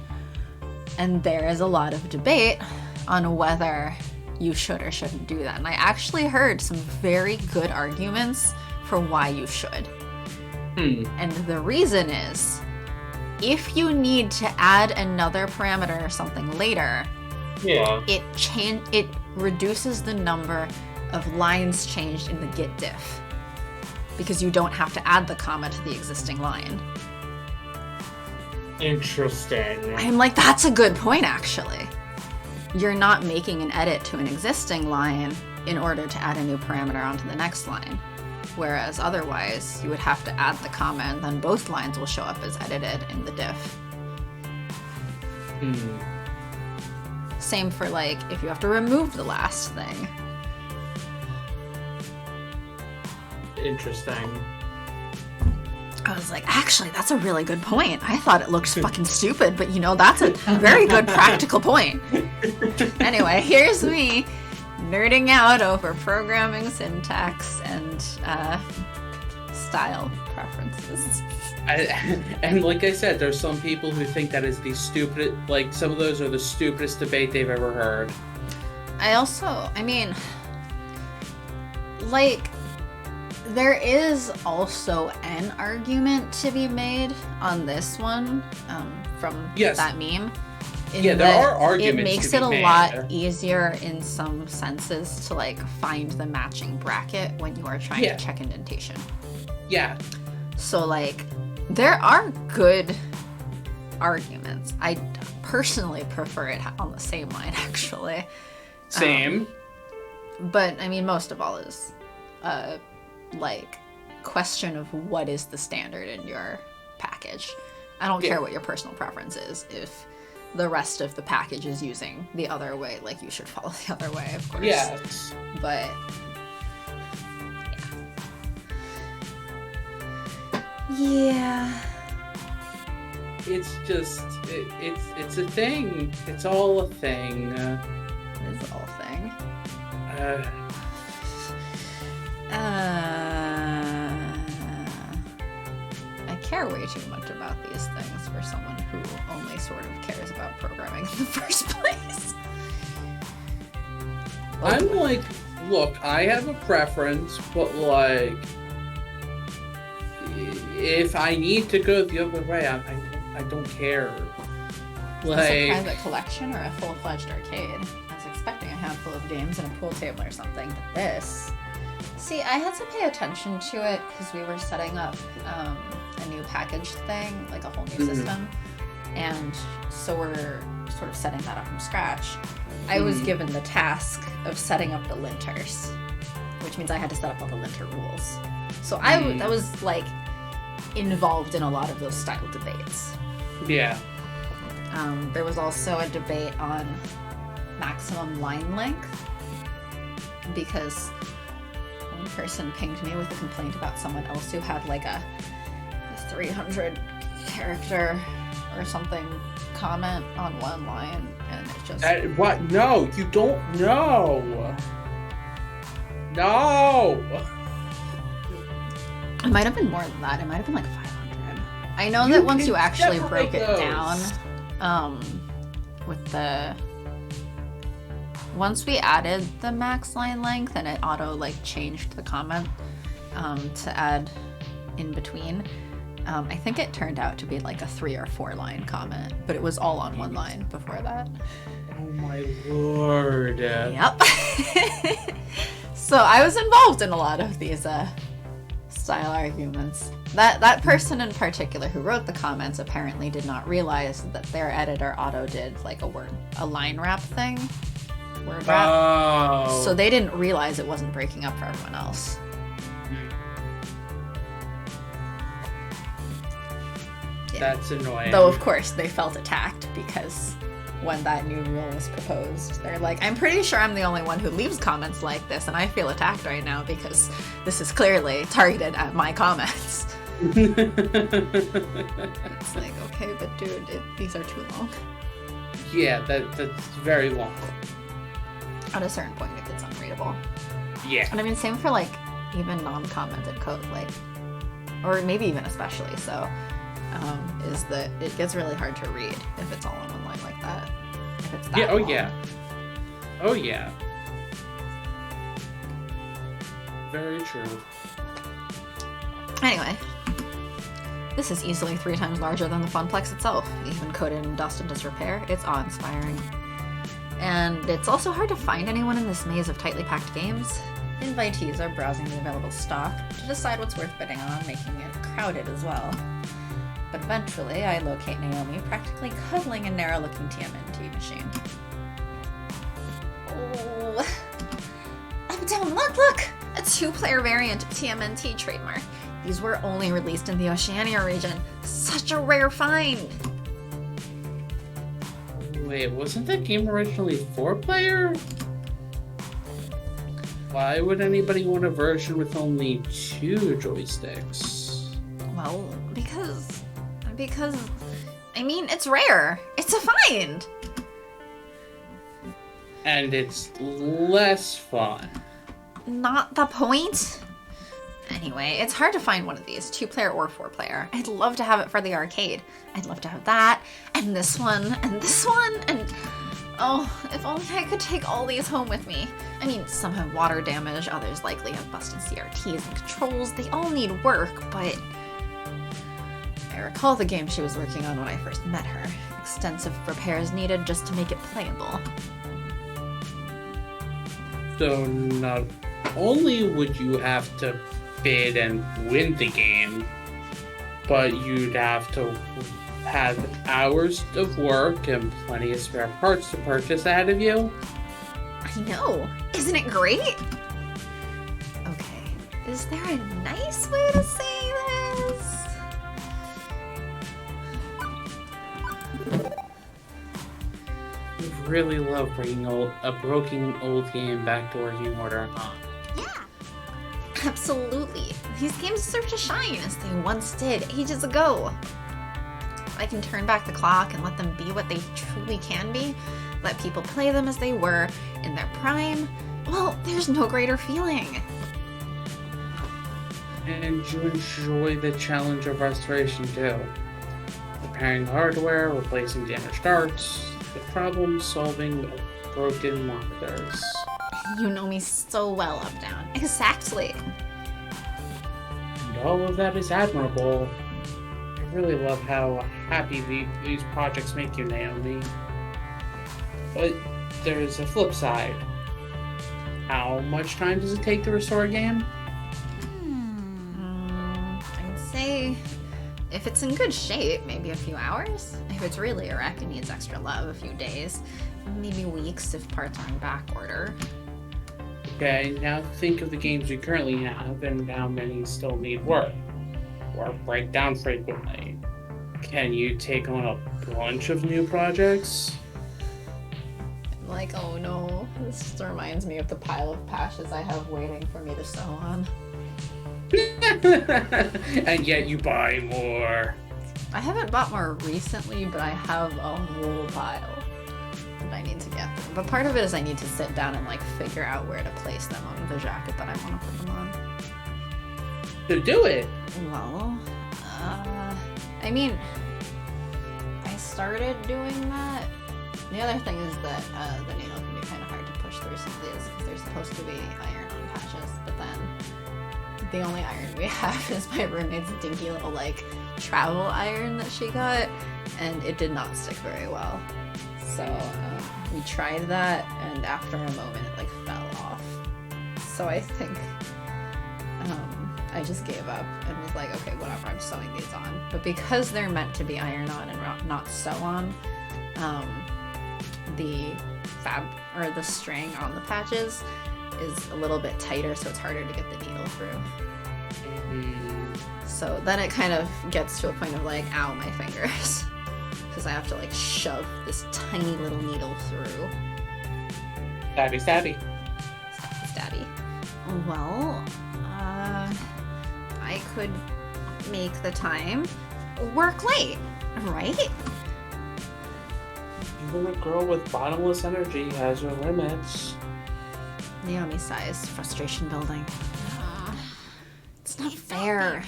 And there is a lot of debate on whether you should or shouldn't do that. And I actually heard some very good arguments for why you should. And the reason is, if you need to add another parameter or something later, it reduces the number of lines changed in the git diff, because you don't have to add the comma to the existing line. Interesting. I'm like, that's a good point, actually. You're not making an edit to an existing line in order to add a new parameter onto the next line. Whereas otherwise, you would have to add the comma, and then both lines will show up as edited in the diff. Same for, like, if you have to remove the last thing. Interesting. I was like, actually, that's a really good point. I thought it looked fucking stupid, but that's a very good practical point. Anyway, here's me nerding out over programming syntax and style preferences. And like I said, there's some people who think that is the stupid, like some of those are the stupidest debate they've ever heard. There is also an argument to be made on this one from that meme. There are arguments. It makes it a lot easier in some senses to like find the matching bracket when you are trying to check indentation. Yeah. So like, there are good arguments. I personally prefer it on the same line, actually. Same. But I mean, most of all is like question of what is the standard in your package. I don't care what your personal preference is. If the rest of the package is using the other way, like, you should follow the other way, of course. Yes. But yeah. It's just it's a thing. It's all a thing. It's all a thing. I care way too much about these things for someone who only sort of cares about programming in the first place. I'm like, look, I have a preference, but like, if I need to go the other way, I don't care. Like, is this a private collection or a full-fledged arcade? I was expecting a handful of games and a pool table or something, but this... See, I had to pay attention to it because we were setting up a new package thing, like a whole new system. And so we're sort of setting that up from scratch. I was given the task of setting up the linters, which means I had to set up all the linter rules. So I was like involved in a lot of those style debates. Yeah. There was also a debate on maximum line length, because one person pinged me with a complaint about someone else who had like a 300 character or something comment on one line, and it just... what? No, you don't know. No! It might have been more than that. It might have been like 500. I know that once you actually broke it down, with the... Once we added the max line length and it auto like changed the comment to add in between, I think it turned out to be like a 3 or 4 line comment, but it was all on one line before that. Oh my lord. Yep. So I was involved in a lot of these style arguments. That person in particular who wrote the comments apparently did not realize that their editor auto did like a line wrap thing. Word wrap. Oh. So they didn't realize it wasn't breaking up for everyone else. Yeah. That's annoying. Though of course they felt attacked because when that new rule was proposed, they're like, I'm pretty sure I'm the only one who leaves comments like this, and I feel attacked right now because this is clearly targeted at my comments. It's like, okay, but dude, these are too long. Yeah, that's very long. At a certain point, it gets unreadable. Yeah. And I mean, same for like even non-commented code, like, or maybe even especially so, is that it gets really hard to read if it's all in one line like that. If it's that long. Oh yeah. Very true. Anyway, this is easily 3 times larger than the Funplex itself, even coated in dust and disrepair. It's awe-inspiring. And it's also hard to find anyone in this maze of tightly packed games. Invitees are browsing the available stock to decide what's worth bidding on, making it crowded as well. But eventually, I locate Naomi practically cuddling a narrow-looking TMNT machine. Oh, Uptown, look! A 2-player variant of TMNT trademark. These were only released in the Oceania region. Such a rare find! Wait, wasn't that game originally 4-player? Why would anybody want a version with only 2 joysticks? Well, because, I mean, it's rare. It's a find! And it's less fun. Not the point. Anyway, it's hard to find one of these, 2-player or 4-player. I'd love to have it for the arcade. I'd love to have that, and this one, and oh, if only I could take all these home with me. I mean, some have water damage, others likely have busted CRTs and controls. They all need work, but I recall the game she was working on when I first met her. Extensive repairs needed just to make it playable. So not only would you have to bid and win the game, but you'd have to have hours of work and plenty of spare parts to purchase out of you. I know. Isn't it great? Okay. Is there a nice way to say this? You really love bringing a broken old game back to working order, huh? Yeah. Absolutely. These games deserve to shine as they once did ages ago. I can turn back the clock and let them be what they truly can be. Let people play them as they were in their prime. Well, there's no greater feeling. And you enjoy the challenge of restoration too. Repairing hardware, replacing damaged parts, the problem solving of broken monitors. You know me so well, Uptown. Exactly. And all of that is admirable. I really love how happy these projects make you, Naomi. But there's a flip side. How much time does it take to restore a game? I'd say if it's in good shape, maybe a few hours. If it's really a wreck and needs extra love, a few days. Maybe weeks if parts are in back order. Okay, now think of the games you currently have and how many still need work or break down frequently. Can you take on a bunch of new projects? Like, oh no, this just reminds me of the pile of patches I have waiting for me to sew on. And yet you buy more. I haven't bought more recently, but I have a whole pile that I need to get through. But part of it is I need to sit down and like figure out where to place them on the jacket that I want to put them on. So do it. Well, I mean, I started doing that. The other thing is that the needle can be kind of hard to push through some of these because they're supposed to be iron on patches, but then the only iron we have is my roommate's dinky little like travel iron that she got, and it did not stick very well. So we tried that, and after a moment it like fell off. So I think I just gave up and was like, okay, whatever, I'm sewing these on. But because they're meant to be iron on and not sew on, the the string on the patches is a little bit tighter, so it's harder to get the needle through. So then it kind of gets to a point of like, ow, my fingers. Because I have to like shove this tiny little needle through. Stabby, stabby. Stabby. Well, I could make the time work late, right? Even a girl with bottomless energy has her limits. Naomi sighs, frustration building. It's not fair.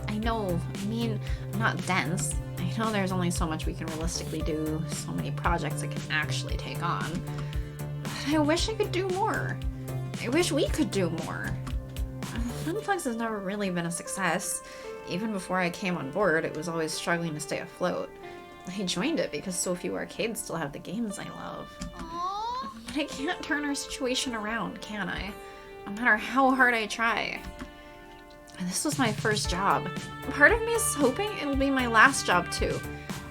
I know. I mean, I'm not dense. I know there's only so much we can realistically do, so many projects I can actually take on. But I wish I could do more. I wish we could do more. Funplex has never really been a success. Even before I came on board, it was always struggling to stay afloat. I joined it because so few arcades still have the games I love. Aww. But I can't turn our situation around, can I? No matter how hard I try. And this was my first job. Part of me is hoping it'll be my last job too.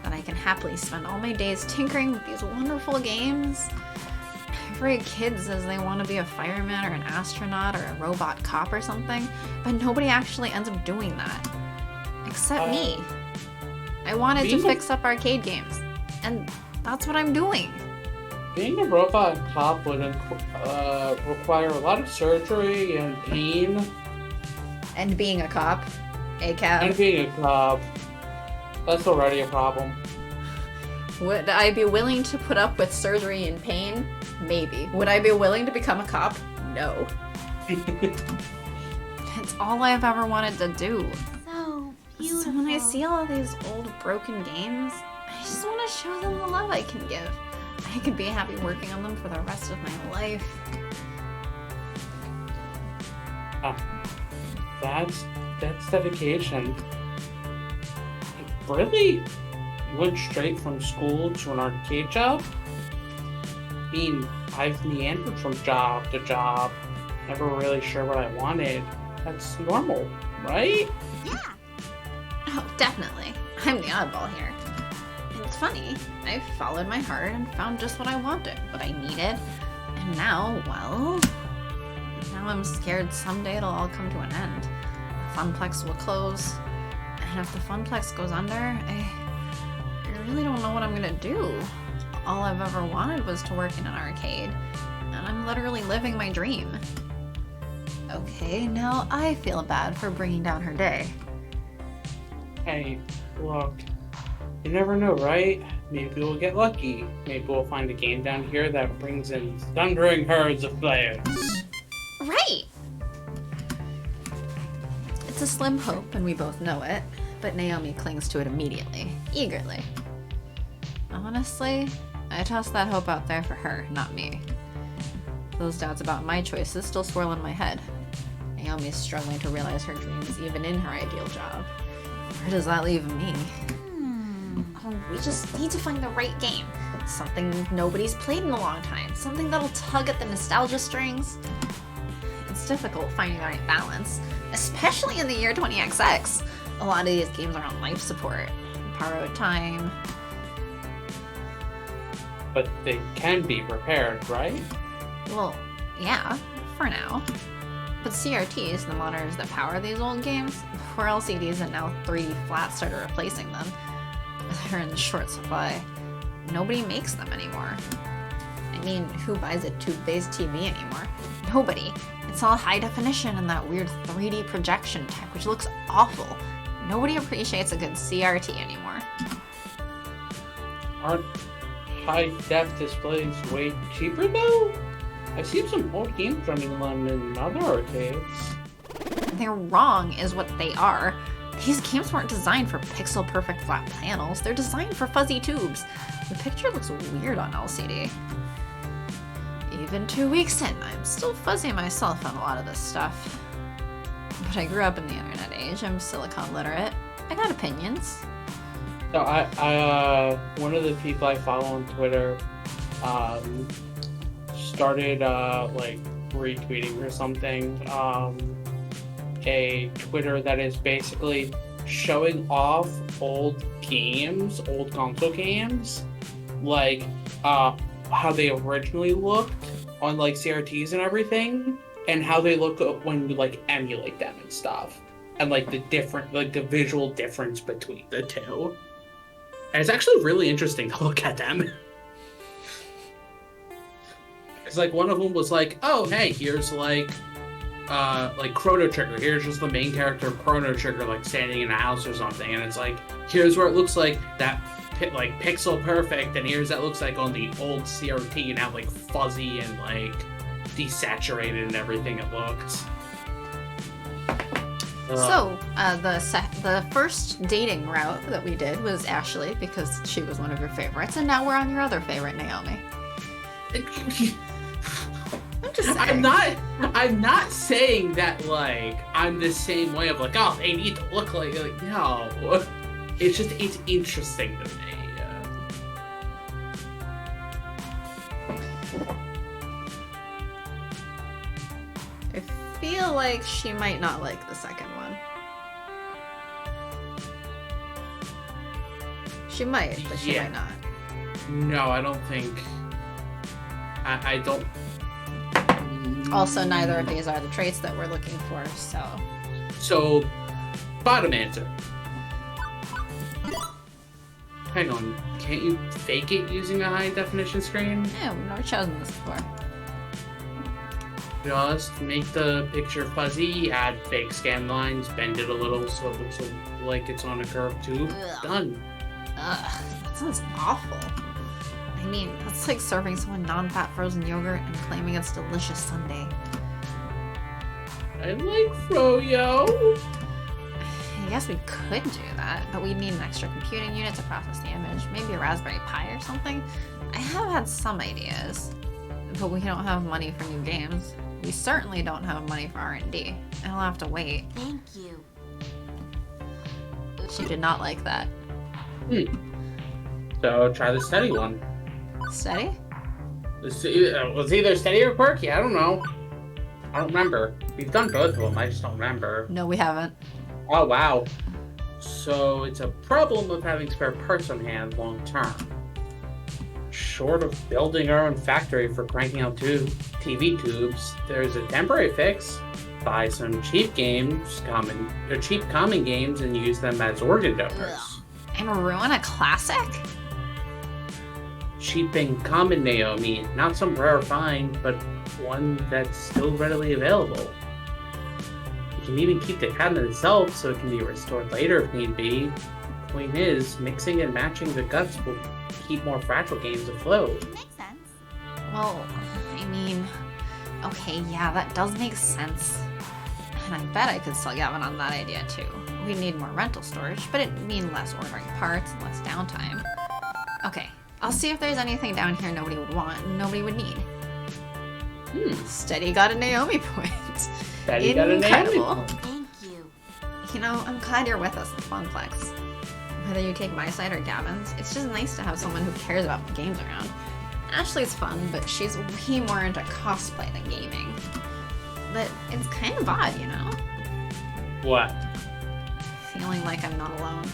That I can happily spend all my days tinkering with these wonderful games. Every kid says they want to be a fireman or an astronaut or a robot cop or something, but nobody actually ends up doing that. Except me. I wanted to fix up arcade games, and that's what I'm doing. Being a robot cop would require a lot of surgery and pain. And being a cop, a cab. And being a cop, that's already a problem. Would I be willing to put up with surgery and pain? Maybe. Would I be willing to become a cop? No. It's all I've ever wanted to do. So beautiful. So when I see all these old broken games, I just want to show them the love I can give. I could be happy working on them for the rest of my life. That's dedication. Really? You went straight from school to an arcade job? I mean, I've meandered from job to job, never really sure what I wanted. That's normal, right? Yeah. Oh, definitely. I'm the oddball here. And it's funny, I followed my heart and found just what I wanted, what I needed. And now, well, now I'm scared someday it'll all come to an end. The Funplex will close. And if the Funplex goes under, I really don't know what I'm gonna do. All I've ever wanted was to work in an arcade, and I'm literally living my dream. Okay, now I feel bad for bringing down her day. Hey, look, you never know, right? Maybe we'll get lucky. Maybe we'll find a game down here that brings in thundering herds of players. Right! It's a slim hope, and we both know it, but Naomi clings to it immediately, eagerly. Honestly, I tossed that hope out there for her, not me. Those doubts about my choices still swirl in my head. Naomi's struggling to realize her dreams even in her ideal job. Where does that leave me? Oh, we just need to find the right game. Something nobody's played in a long time. Something that'll tug at the nostalgia strings. It's difficult finding the right balance, especially in the year 20XX. A lot of these games are on life support, borrowed time. But they can be repaired, right? Well, yeah, for now. But CRTs, the monitors that power these old games, before LCDs and now 3D flats started replacing them, they're in short supply. Nobody makes them anymore. I mean, who buys a tube-based TV anymore? Nobody. It's all high definition and that weird 3D projection tech, which looks awful. Nobody appreciates a good CRT anymore. Aren't high-def displays way cheaper, though? I've seen some old games running them in other arcades. They're wrong is what they are. These games weren't designed for pixel-perfect flat panels. They're designed for fuzzy tubes. The picture looks weird on LCD. Even 2 weeks in, I'm still fuzzy myself on a lot of this stuff. But I grew up in the internet age. I'm silicon literate. I got opinions. So one of the people I follow on Twitter, started like retweeting or something, a Twitter that is basically showing off old games, old console games, like how they originally looked on like CRTs and everything, and how they look when you like emulate them and stuff, and like the visual difference between the two. And it's actually really interesting to look at them. It's like one of them was like, oh hey, here's like Chrono Trigger. Here's just the main character of Chrono Trigger like standing in a house or something, and it's like, here's where it looks like that like pixel perfect, and here's that looks like on the old CRT and how like fuzzy and like desaturated and everything it looked. So, the first dating route that we did was Ashley, because she was one of your favorites, and now we're on your other favorite, Naomi. I'm just saying. I'm not saying that like I'm the same way of like, oh, they need to look like no. It's just it's interesting to me. I feel like she might not like the second one. She might, but she might not. No, I don't think. I don't. Also, neither of these are the traits that we're looking for, so. So, bottom answer. Hang on, can't you fake it using a high definition screen? Yeah, we've never chosen this before. Just make the picture fuzzy, add fake scan lines, bend it a little so it looks like it's on a curved tube. Ugh. Done. Ugh, that sounds awful. I mean, that's like serving someone non-fat frozen yogurt and claiming it's delicious sundae. I like froyo. I guess we could do that, but we'd need an extra computing unit to process the image, maybe a Raspberry Pi or something. I have had some ideas, but we don't have money for new games. We certainly don't have money for R&D, and I'll have to wait. Thank you. She did not like that. So try the steady one. Steady? Was either steady or quirky? I don't know. I don't remember. We've done both of them. I just don't remember. No, we haven't. Oh wow. So it's a problem of having spare parts on hand long term. Short of building our own factory for cranking out TV tubes, there's a temporary fix. Buy some cheap common games and use them as organ donors. And ruin a classic? Cheap and common, Naomi. Not some rare find, but one that's still readily available. You can even keep the cabinet itself so it can be restored later if need be. Point is, mixing and matching the guts will keep more fragile games afloat. Makes sense. Well, I mean, okay, yeah, that does make sense. And I bet I could sell Gavin on that idea too. We'd need more rental storage, but it'd mean less ordering parts and less downtime. Okay, I'll see if there's anything down here nobody would want and nobody would need. Steady got a Naomi point. Steady got a Naomi Incredible. point. Thank you. You know, I'm glad you're with us in Funplex. Whether you take my side or Gavin's, it's just nice to have someone who cares about the games around. Ashley's fun, but she's way more into cosplay than gaming. But it's kind of odd, you know? What? Feeling like I'm not alone.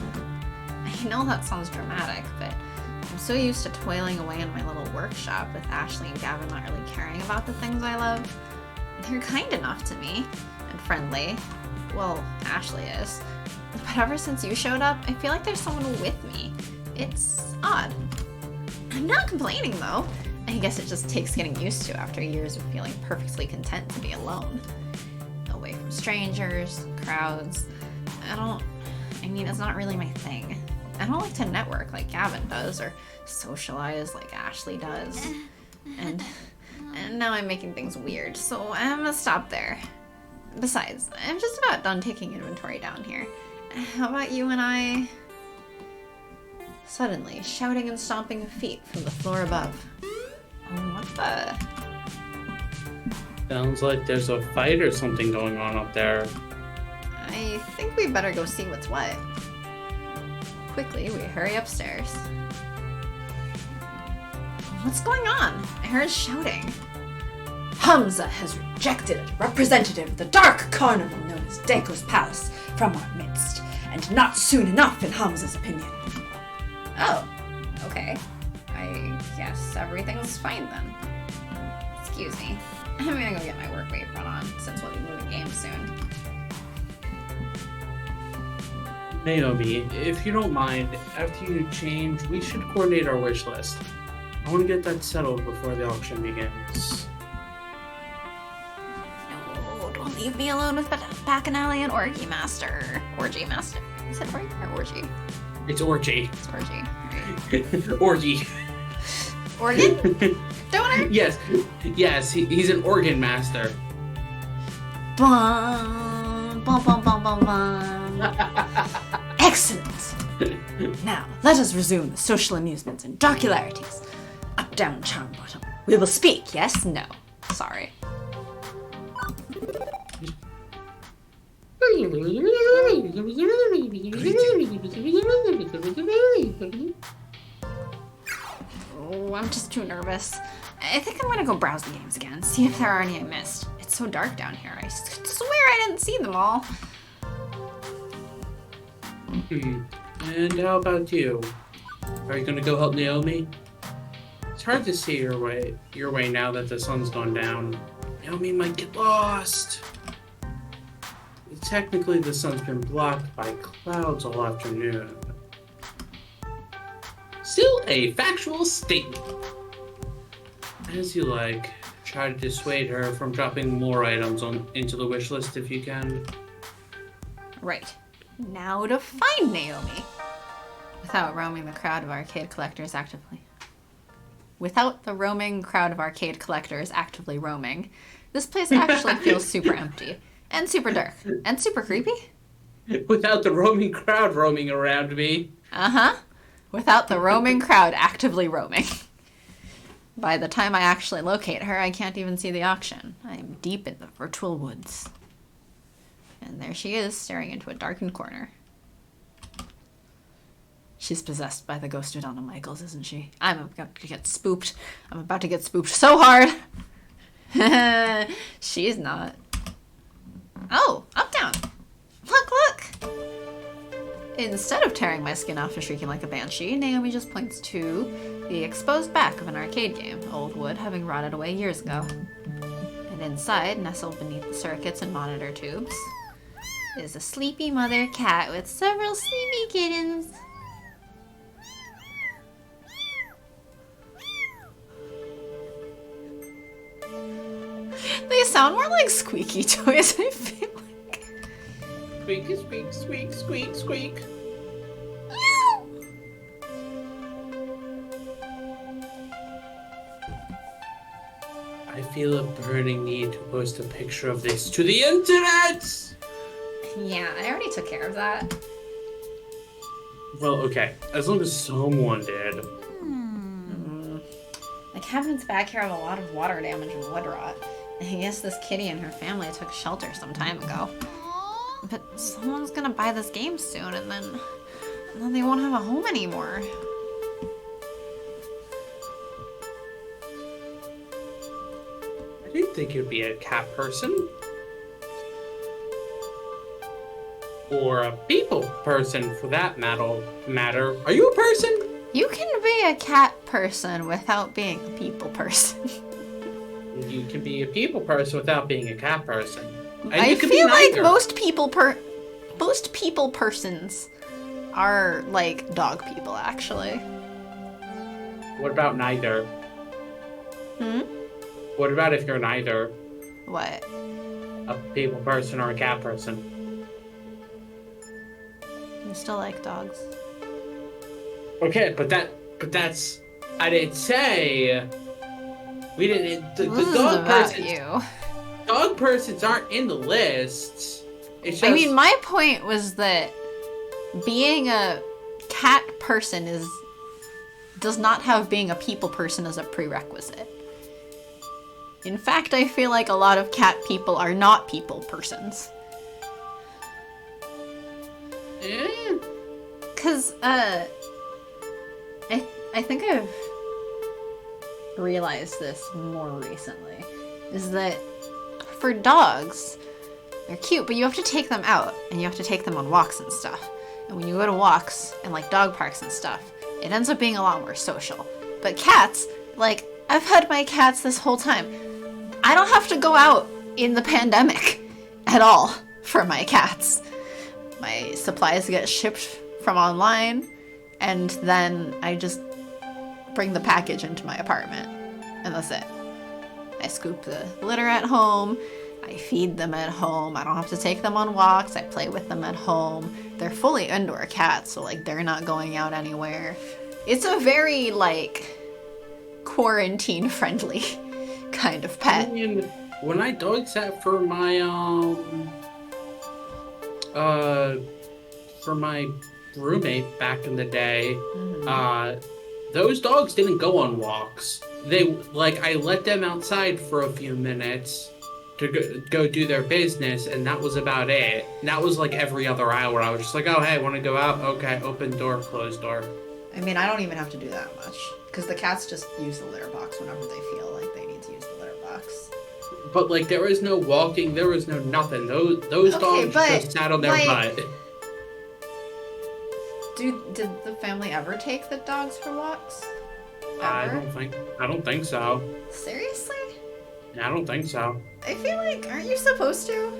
I know that sounds dramatic, but I'm so used to toiling away in my little workshop with Ashley and Gavin not really caring about the things I love. They're kind enough to me, and friendly. Well, Ashley is. But ever since you showed up, I feel like there's someone with me. It's odd. I'm not complaining though. I guess it just takes getting used to after years of feeling perfectly content to be alone. Away from strangers, crowds. I mean, it's not really my thing. I don't like to network like Gavin does, or socialize like Ashley does. And now I'm making things weird, so I'm gonna stop there. Besides, I'm just about done taking inventory down here. How about you and I... Suddenly, shouting and stomping of feet from the floor above. What the... Sounds like there's a fight or something going on up there. I think we better go see what's what. quickly we hurry upstairs. What's going on? I heard shouting. Hamza has rejected a representative of the dark carnival known as Deko's Palace from our midst, and not soon enough in Hamza's opinion. Oh, okay. I guess everything's fine then. Excuse me. I'm gonna go get my work apron on, since we'll be moving games soon. Naomi, if you don't mind, after you change, we should coordinate our wish list. I want to get that settled before the auction begins. No, don't leave me alone with Bacchanalian and Orgy Master. Orgy Master. Is it orgy or orgy? It's orgy. It's orgy. Right. Orgy. Organ? Donor? Yes, he's an organ master. Bum, bum, bum, bum, bum, bum. Excellent! Now, let us resume the social amusements and darkularities. Up, down, charm bottom. We will speak, yes? No. Sorry. Oh, I'm just too nervous. I think I'm gonna go browse the games again, see if there are any I missed. It's so dark down here. I swear I didn't see them all. And how about you? Are you gonna go help Naomi? It's hard to see your way now that the sun's gone down. Naomi might get lost. Technically, the sun's been blocked by clouds all afternoon. Still a factual statement. As you like, try to dissuade her from dropping more items into the wish list if you can. Right. Now to find Naomi. Without roaming the crowd of arcade collectors actively. Without the roaming crowd of arcade collectors actively roaming, this place actually feels super empty. And super dark. And super creepy. Without the roaming crowd roaming around me. Uh-huh. Without the roaming crowd actively roaming. By the time I actually locate her, I can't even see the auction. I am deep in the virtual woods. And there she is, staring into a darkened corner. She's possessed by the ghost of Donna Michaels, isn't she? I'm about to get spooked. I'm about to get spooked so hard. She's not. Oh, up, down. Look! Instead of tearing my skin off and shrieking like a banshee, Naomi just points to the exposed back of an arcade game, old wood having rotted away years ago. And inside, nestled beneath the circuits and monitor tubes, is a sleepy mother cat with several sleepy kittens. They sound more like squeaky toys, I feel like. Squeak, squeak, squeak, squeak, squeak. I feel a burning need to post a picture of this to the internet! Yeah, I already took care of that. Well, okay, as long as someone did. The cabinets back here have a lot of water damage and wood rot. I guess this kitty and her family took shelter some time ago. But someone's gonna buy this game soon, and then they won't have a home anymore. I didn't think you'd be a cat person. Or a people person, for that matter. Are you a person? You can be a cat person without being a people person. You can be a people person without being a cat person. And I you can be feel like neither. most people persons are like dog people, actually. What about neither? Hmm? What about if you're neither What? a people person or a cat person? You still like dogs? Okay, but that's I didn't say we didn't the This is dog about persons you. dog persons aren't in the list. It's just I mean, my point was that being a cat person does not have being a people person as a prerequisite. In fact, I feel like a lot of cat people are not people persons. Eh, because I think I've realized this more recently, is that for dogs, they're cute, but you have to take them out, and you have to take them on walks and stuff. And when you go to walks and like dog parks and stuff, it ends up being a lot more social. But cats, like, I've had my cats this whole time. I don't have to go out in the pandemic at all for my cats. My supplies get shipped from online, and then I just bring the package into my apartment, and that's it. I scoop the litter at home, I feed them at home, I don't have to take them on walks, I play with them at home. They're fully indoor cats, so like they're not going out anywhere. It's a very like quarantine friendly kind of pet. I mean, when I dog sat for my roommate back in the day, those dogs didn't go on walks. They, like, I let them outside for a few minutes to go do their business, and that was about it. And that was like every other hour. I was just like, oh, hey, want to go out? Okay, open door, closed door. I mean, I don't even have to do that much, because the cats just use the litter box whenever they feel like they need to use the litter box. But, like, there was no walking, there was no nothing. Those dogs just sat on their butt. Did the family ever take the dogs for walks? I don't think so. Seriously? I don't think so. I feel like, aren't you supposed to?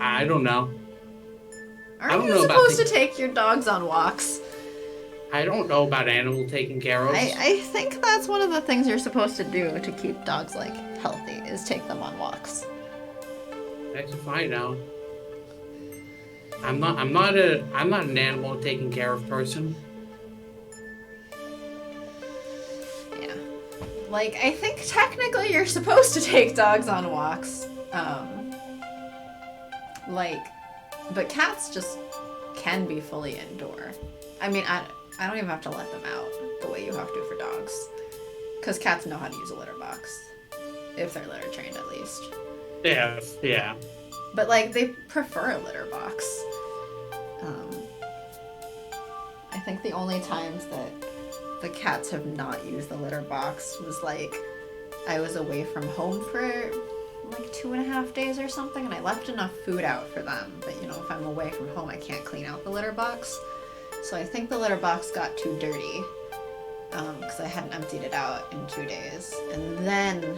I don't know. Aren't you supposed to take your dogs on walks? I don't know about animal taking care of. I think that's one of the things you're supposed to do to keep dogs, like, healthy, is take them on walks. I can find out. I'm not an animal taking care of person. Yeah. Like, I think technically you're supposed to take dogs on walks. But cats just can be fully indoor. I mean, I don't even have to let them out the way you have to for dogs. Because cats know how to use a litter box. If they're litter trained, at least. Yeah. But, like, they prefer a litter box. I think the only times that the cats have not used the litter box was, like, I was away from home for, like, 2.5 days or something, and I left enough food out for them. But, you know, if I'm away from home, I can't clean out the litter box. So I think the litter box got too dirty, because I hadn't emptied it out in 2 days. And then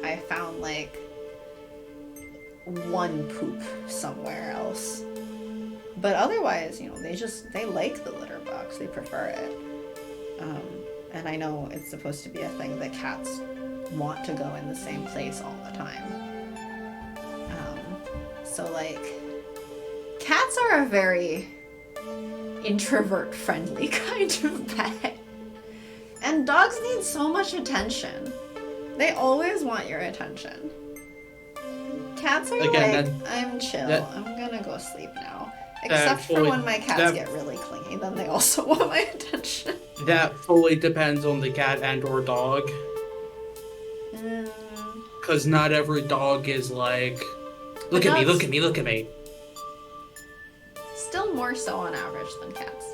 I found, like, one poop somewhere else. But otherwise, you know, they like the litter box. They prefer it. And I know it's supposed to be a thing that cats want to go in the same place all the time. So, like, cats are a very introvert-friendly kind of pet. And dogs need so much attention. They always want your attention. Cats are I'm chill. I'm gonna go sleep now. Except for when my cats get really clingy, then they also want my attention. That fully depends on the cat and or dog. Because not every dog is like, look at me, look at me, look at me. Still more so on average than cats.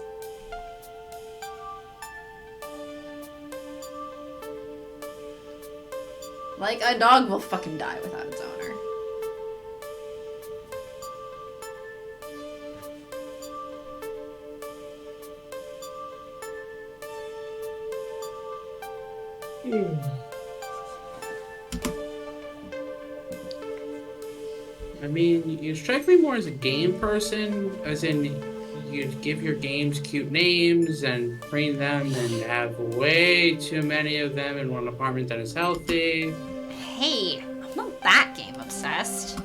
Like, a dog will fucking die without its owner. I mean, you strike me more as a game person, as in you give your games cute names and train them and have way too many of them in one apartment that is healthy. Hey, I'm not that game obsessed.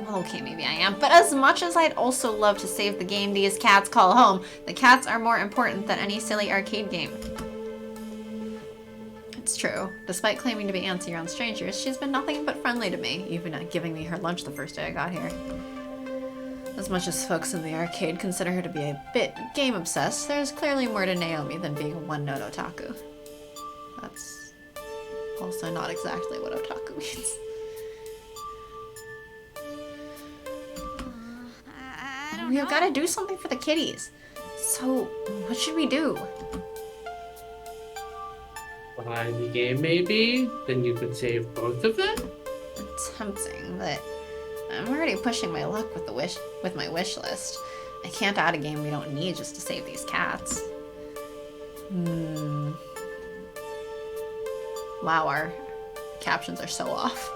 Well, okay, maybe I am. But as much as I'd also love to save the game these cats call home, the cats are more important than any silly arcade game. It's true. Despite claiming to be antsy around strangers, she's been nothing but friendly to me, even at giving me her lunch the first day I got here. As much as folks in the arcade consider her to be a bit game-obsessed, there's clearly more to Naomi than being a one-note otaku. That's also not exactly what otaku means. I don't know. We've got to do something for the kitties. So, what should we do? Buy the game, maybe? Then you could save both of them? It's tempting, but I'm already pushing my luck with my wish list. I can't add a game we don't need just to save these cats. Wow, our captions are so off.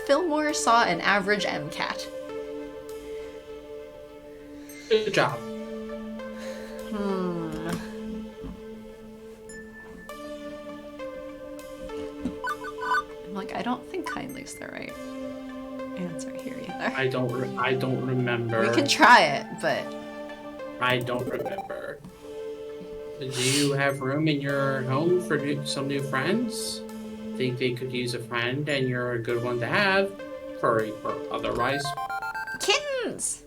Fillmore saw an average M cat. Good job. I'm like, I don't think kindly's the right answer here either. I don't remember. We can try it, but I don't remember. Do you have room in your home for some new friends? Think they could use a friend and you're a good one to have? Furry or otherwise. Kittens!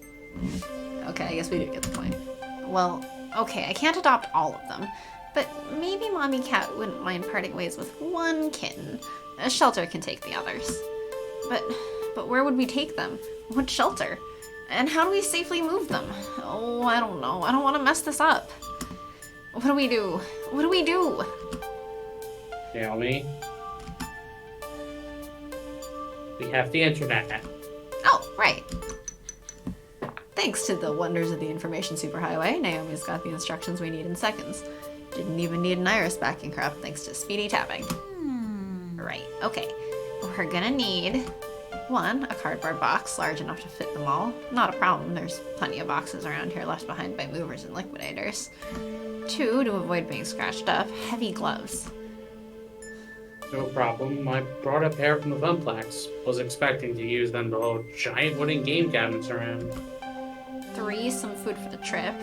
Okay, I guess we do get the point. Well, okay, I can't adopt all of them, but maybe Mommy Cat wouldn't mind parting ways with one kitten. A shelter can take the others. But where would we take them? What shelter? And how do we safely move them? Oh, I don't know. I don't want to mess this up. What do we do? What do we do? Naomi? We have the internet. Oh, right. Thanks to the wonders of the information superhighway, Naomi's got the instructions we need in seconds. Didn't even need an iris backing her up thanks to speedy tapping. Right, okay. We're gonna need 1, a cardboard box large enough to fit them all. Not a problem, there's plenty of boxes around here left behind by movers and liquidators. 2, to avoid being scratched up, heavy gloves. No problem. I brought a pair from the Funplex. Was expecting to use them to hold giant wooden game cabinets around. 3, some food for the trip.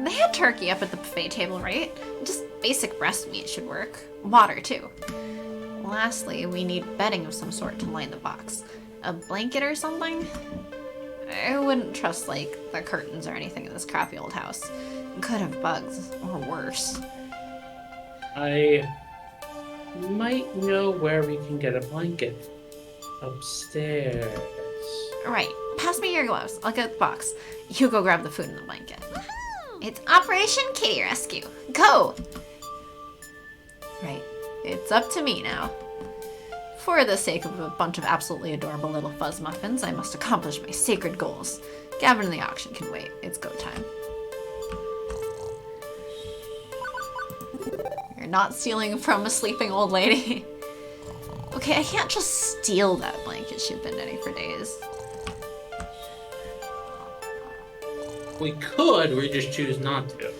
They had turkey up at the buffet table, right? Just basic breast meat should work. Water, too. Lastly, we need bedding of some sort to line the box. A blanket or something? I wouldn't trust, like, the curtains or anything in this crappy old house. It could have bugs, or worse. I might know where we can get a blanket. Upstairs. Right, pass me your gloves. I'll get the box. You go grab the food and the blanket. It's Operation Kitty Rescue. Go! Right, it's up to me now. For the sake of a bunch of absolutely adorable little fuzz muffins, I must accomplish my sacred goals. Gavin and the auction can wait. It's go time. You're not stealing from a sleeping old lady. Okay, I can't just steal that blanket she's been knitting for days. We could, we just choose not to.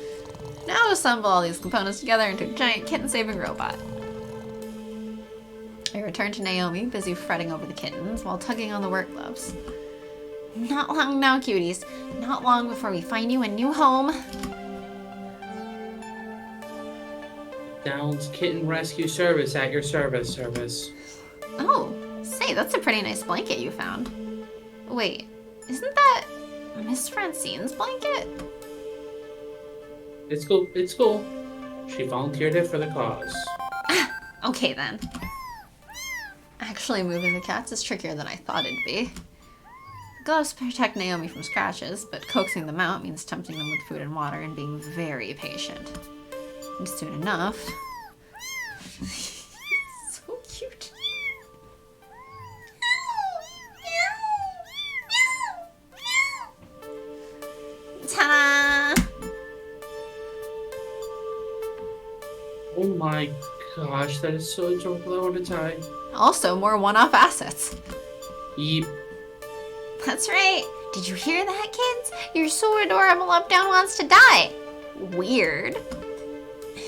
Now assemble all these components together into a giant kitten-saving robot. I return to Naomi, busy fretting over the kittens while tugging on the work gloves. Not long now, cuties. Not long before we find you a new home. Downs Kitten Rescue Service at your service. Oh, say, that's a pretty nice blanket you found. Wait, isn't that Miss Francine's blanket? It's cool. She volunteered it for the cause. Okay then. Actually, moving the cats is trickier than I thought it'd be. The gloves protect Naomi from scratches, but coaxing them out means tempting them with food and water and being very patient. And soon enough... so cute. Ta-da! Oh my gosh, that is so adorable. I want to tie. Also, more one-off assets. Yeep. That's right. Did you hear that, kids? You're so adorable, Updown wants to die. Weird.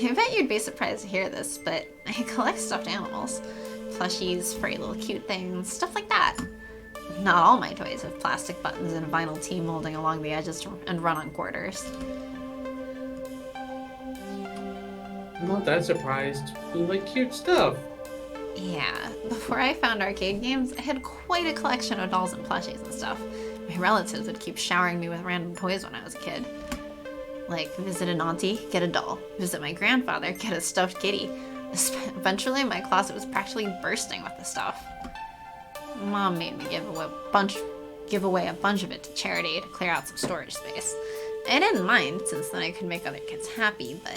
I bet you'd be surprised to hear this, but I collect stuffed animals. Plushies, furry little cute things, stuff like that. Not all my toys have plastic buttons and vinyl T molding along the edges and run on quarters. I'm not that surprised. You like cute stuff. Yeah, before I found arcade games, I had quite a collection of dolls and plushies and stuff. My relatives would keep showering me with random toys when I was a kid. Like, visit an auntie, get a doll. Visit my grandfather, get a stuffed kitty. Eventually, my closet was practically bursting with the stuff. Mom made me give away a bunch of it to charity to clear out some storage space. I didn't mind, since then I could make other kids happy, but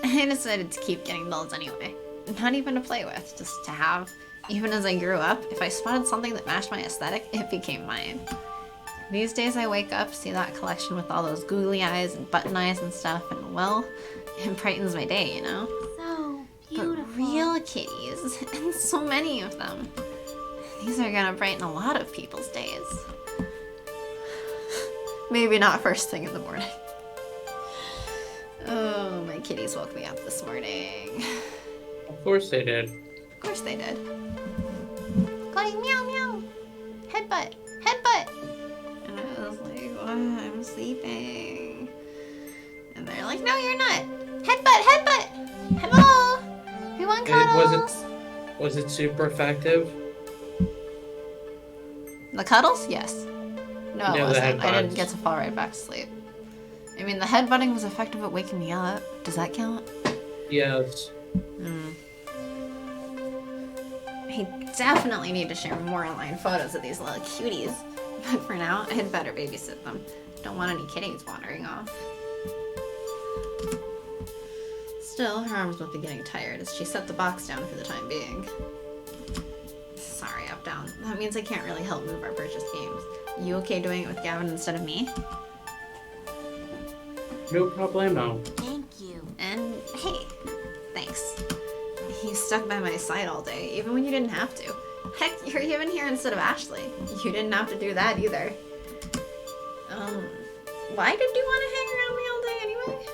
I decided to keep getting dolls anyway. Not even to play with, just to have. Even as I grew up, if I spotted something that matched my aesthetic, it became mine. These days I wake up, see that collection with all those googly eyes and button eyes and stuff, and well, it brightens my day, you know? So beautiful. But real kitties, and so many of them. These are gonna brighten a lot of people's days. Maybe not first thing in the morning. Oh, my kitties woke me up this morning. Of course they did. Of course they did. Going meow meow. Headbutt. Headbutt. And I was like, oh, I'm sleeping. And they're like, no, you're not. Headbutt, headbutt. Hello. We want cuddles. Was it super effective? The cuddles? Yes. No, it No, the wasn't. I didn't headbutts. get to fall right back to sleep. I mean, the headbutting was effective at waking me up. Does that count? Yes. I definitely need to share more online photos of these little cuties. But for now, I'd better babysit them. Don't want any kitties wandering off. Still, her arms must be getting tired as she set the box down for the time being. Sorry, up down. That means I can't really help move our purchased games. You okay doing it with Gavin instead of me? No problemo. Thank you. And hey, thanks. You stuck by my side all day, even when you didn't have to. Heck, you're even here instead of Ashley. You didn't have to do that either. Why did you want to hang around me all day anyway?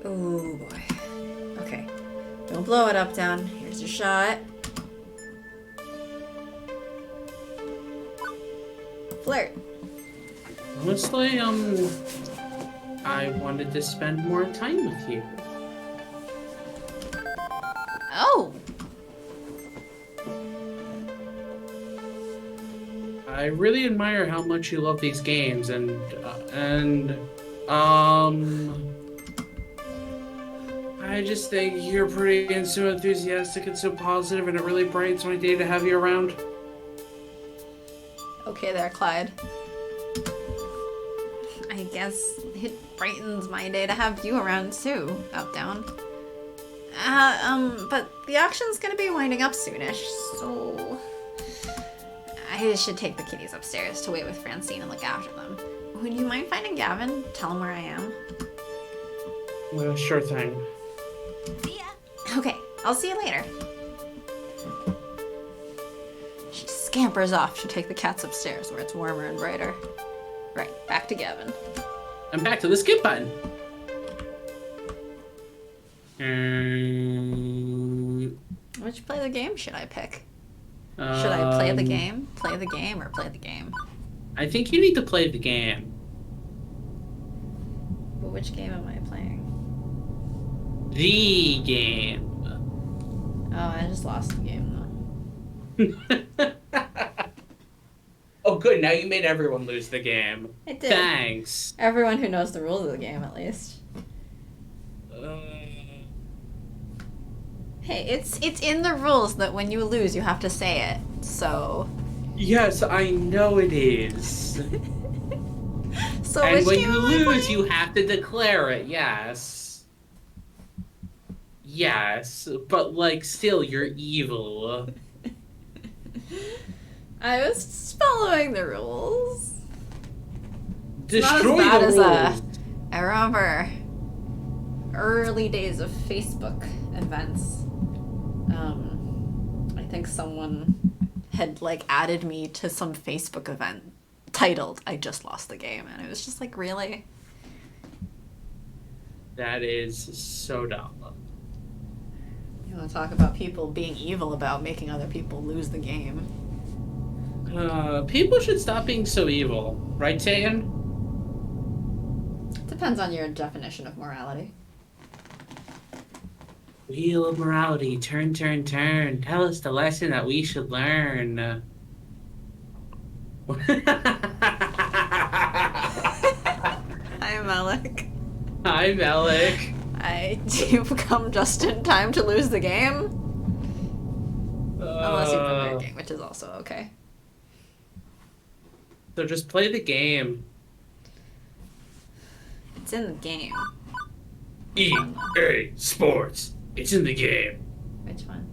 Oh boy. Okay. Don't blow it up, down. Here's your shot. Flirt. Honestly, I wanted to spend more time with you. Oh! I really admire how much you love these games, and I just think you're pretty and so enthusiastic and so positive, and it really brightens my day to have you around. Okay there, Clyde. I guess it brightens my day to have you around too, Up Down. But the auction's gonna be winding up soonish, so I should take the kitties upstairs to wait with Francine and look after them. Would you mind finding Gavin? Tell him where I am. Well, sure thing. See ya. Okay, I'll see you later. She scampers off to take the cats upstairs where it's warmer and brighter. Right, back to Gavin. And back to the skip button. Which play the game should I pick? Should I play the game, or play the game? I think you need to play the game. But which game am I playing? The game. Oh, I just lost the game though. Oh, good. Now you made everyone lose the game. I did. Thanks. Everyone who knows the rules of the game, at least. Hey, it's in the rules that when you lose, you have to say it. So. Yes, I know it is. So And which when game you am I lose, playing? you have to declare it. Yes. Yes, but like, still, you're evil. I was following the rules. Destroy not the as rules. bad as I remember early days of Facebook events. I think someone had like added me to some Facebook event titled "I just lost the game," and it was just like, really? That is so dumb. You want to talk about people being evil about making other people lose the game? People should stop being so evil, right, Tayan? Depends on your definition of morality. Wheel of morality, turn, turn, turn. Tell us the lesson that we should learn. Hi, Malik. Hi, Malik. You've come just in time to lose the game. Unless you put cooking, which is also okay. So just play the game. It's in the game. EA Sports. It's in the game. Which one?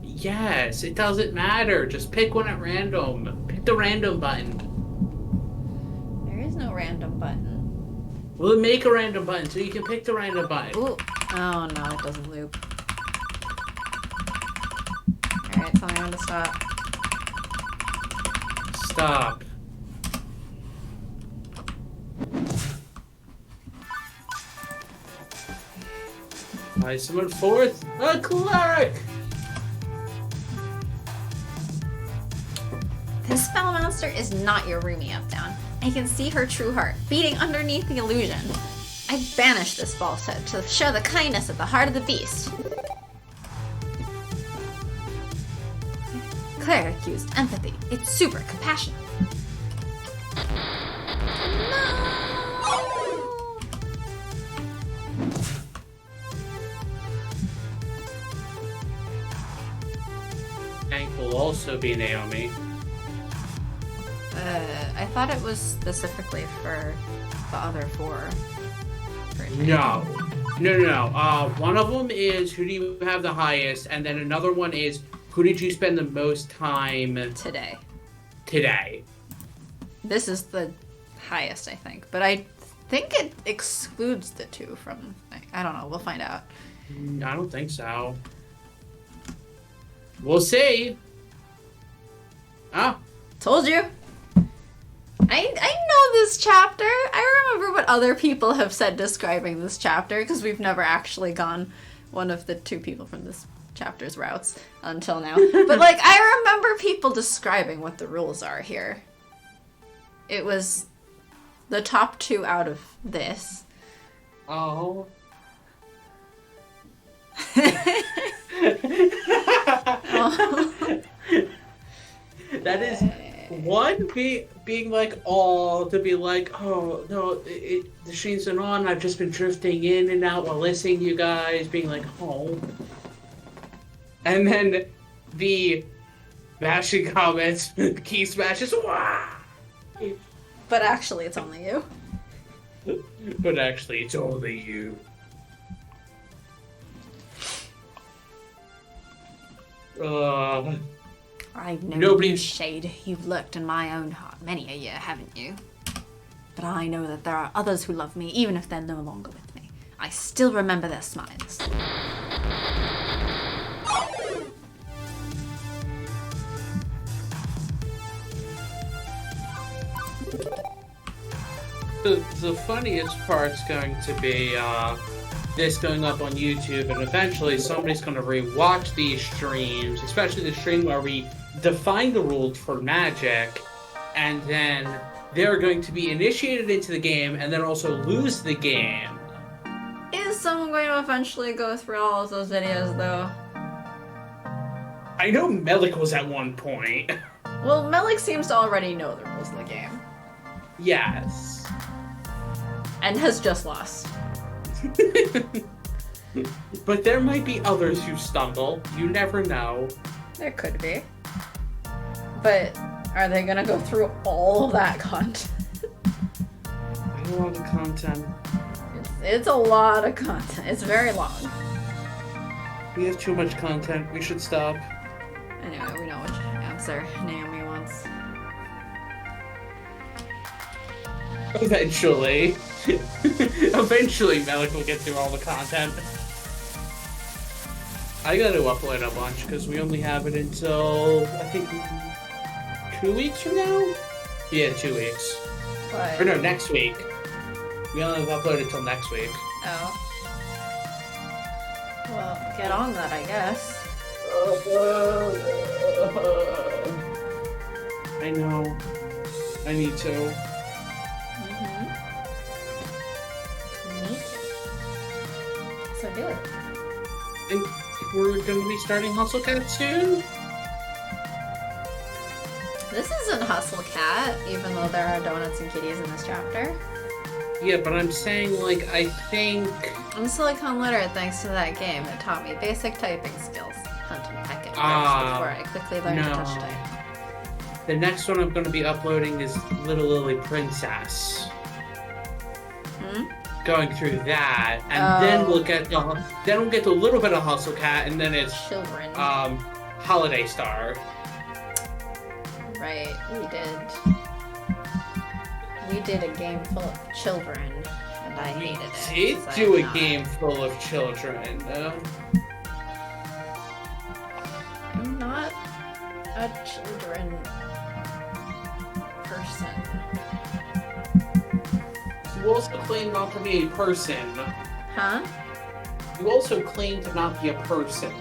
Yes, it doesn't matter. Just pick one at random. Pick the random button. There is no random button. Well, then make a random button so you can pick the random button. Ooh. Oh no, it doesn't loop. Alright, tell me when to stop. Stop. I summon forth a cleric! This spell monster is not your Rumi up down. I can see her true heart beating underneath the illusion. I banish this falsehood to show the kindness at the heart of the beast. Cleric used empathy. It's super compassionate. Hank will also be Naomi. I thought it was specifically for the other four. No. No. One of them is who do you have the highest, and then another one is who did you spend the most time Today. today? This is the highest, I think. But I think it excludes the two from... I don't know. We'll find out. I don't think so. We'll see. Ah, Told you. I know this chapter. I remember what other people have said describing this chapter because we've never actually gone one of the two people from this chapter's routes until now. But like I remember people describing what the rules are here. It was the top two out of this. oh. That is one being like, oh, to be like, oh no, the stream's been on. I've just been drifting in and out while listening to you guys, being like, oh. And then the bashing comments, key smashes, wah! But actually, it's only you. But actually, it's only you. I've known Nobody- you, Shade. You've lurked in my own heart many a year, haven't you? But I know that there are others who love me, even if they're no longer with me. I still remember their smiles. The funniest part's going to be this going up on YouTube, and eventually somebody's going to rewatch these streams, especially the stream where we define the rules for Magic, and then they're going to be initiated into the game and then also lose the game. Is someone going to eventually go through all of those videos, though? I know Melik was at one point. Well, Melik seems to already know the rules of the game. Yes. And has just lost. But there might be others who stumble. You never know. There could be. But are they gonna go through all of that content? I don't want the content. It's a lot of content. It's very long. We have too much content. We should stop. Anyway, we know which answer Naomi wants. Eventually. Eventually Melik will get through all the content. I gotta upload a bunch because we only have it until, I think, 2 weeks from now? Yeah, 2 weeks. What? Or no, next week. We only have uploaded until next week. Oh. Well, get on that, I guess. I know. I need to. Neat. So do it. I think we're going to be starting Hustle Cat soon. This isn't Hustle Cat, even though there are donuts and kitties in this chapter. Yeah, but I'm saying, like, I think... I'm Silicon literate thanks to that game. It taught me basic typing skills. Hunt and pecking. before I quickly learn to no. touch type. The next one I'm going to be uploading is Little Lily Princess. Hmm? Going through that, and then we'll get to a little bit of Hustle Cat, and then it's Children. Holiday Star. Right, we did a game full of children, and I hated it. Did 'cause do I'm a not- game full of children. I'm not a children person. You also claim not to be a person. Huh? You also claim to not be a person.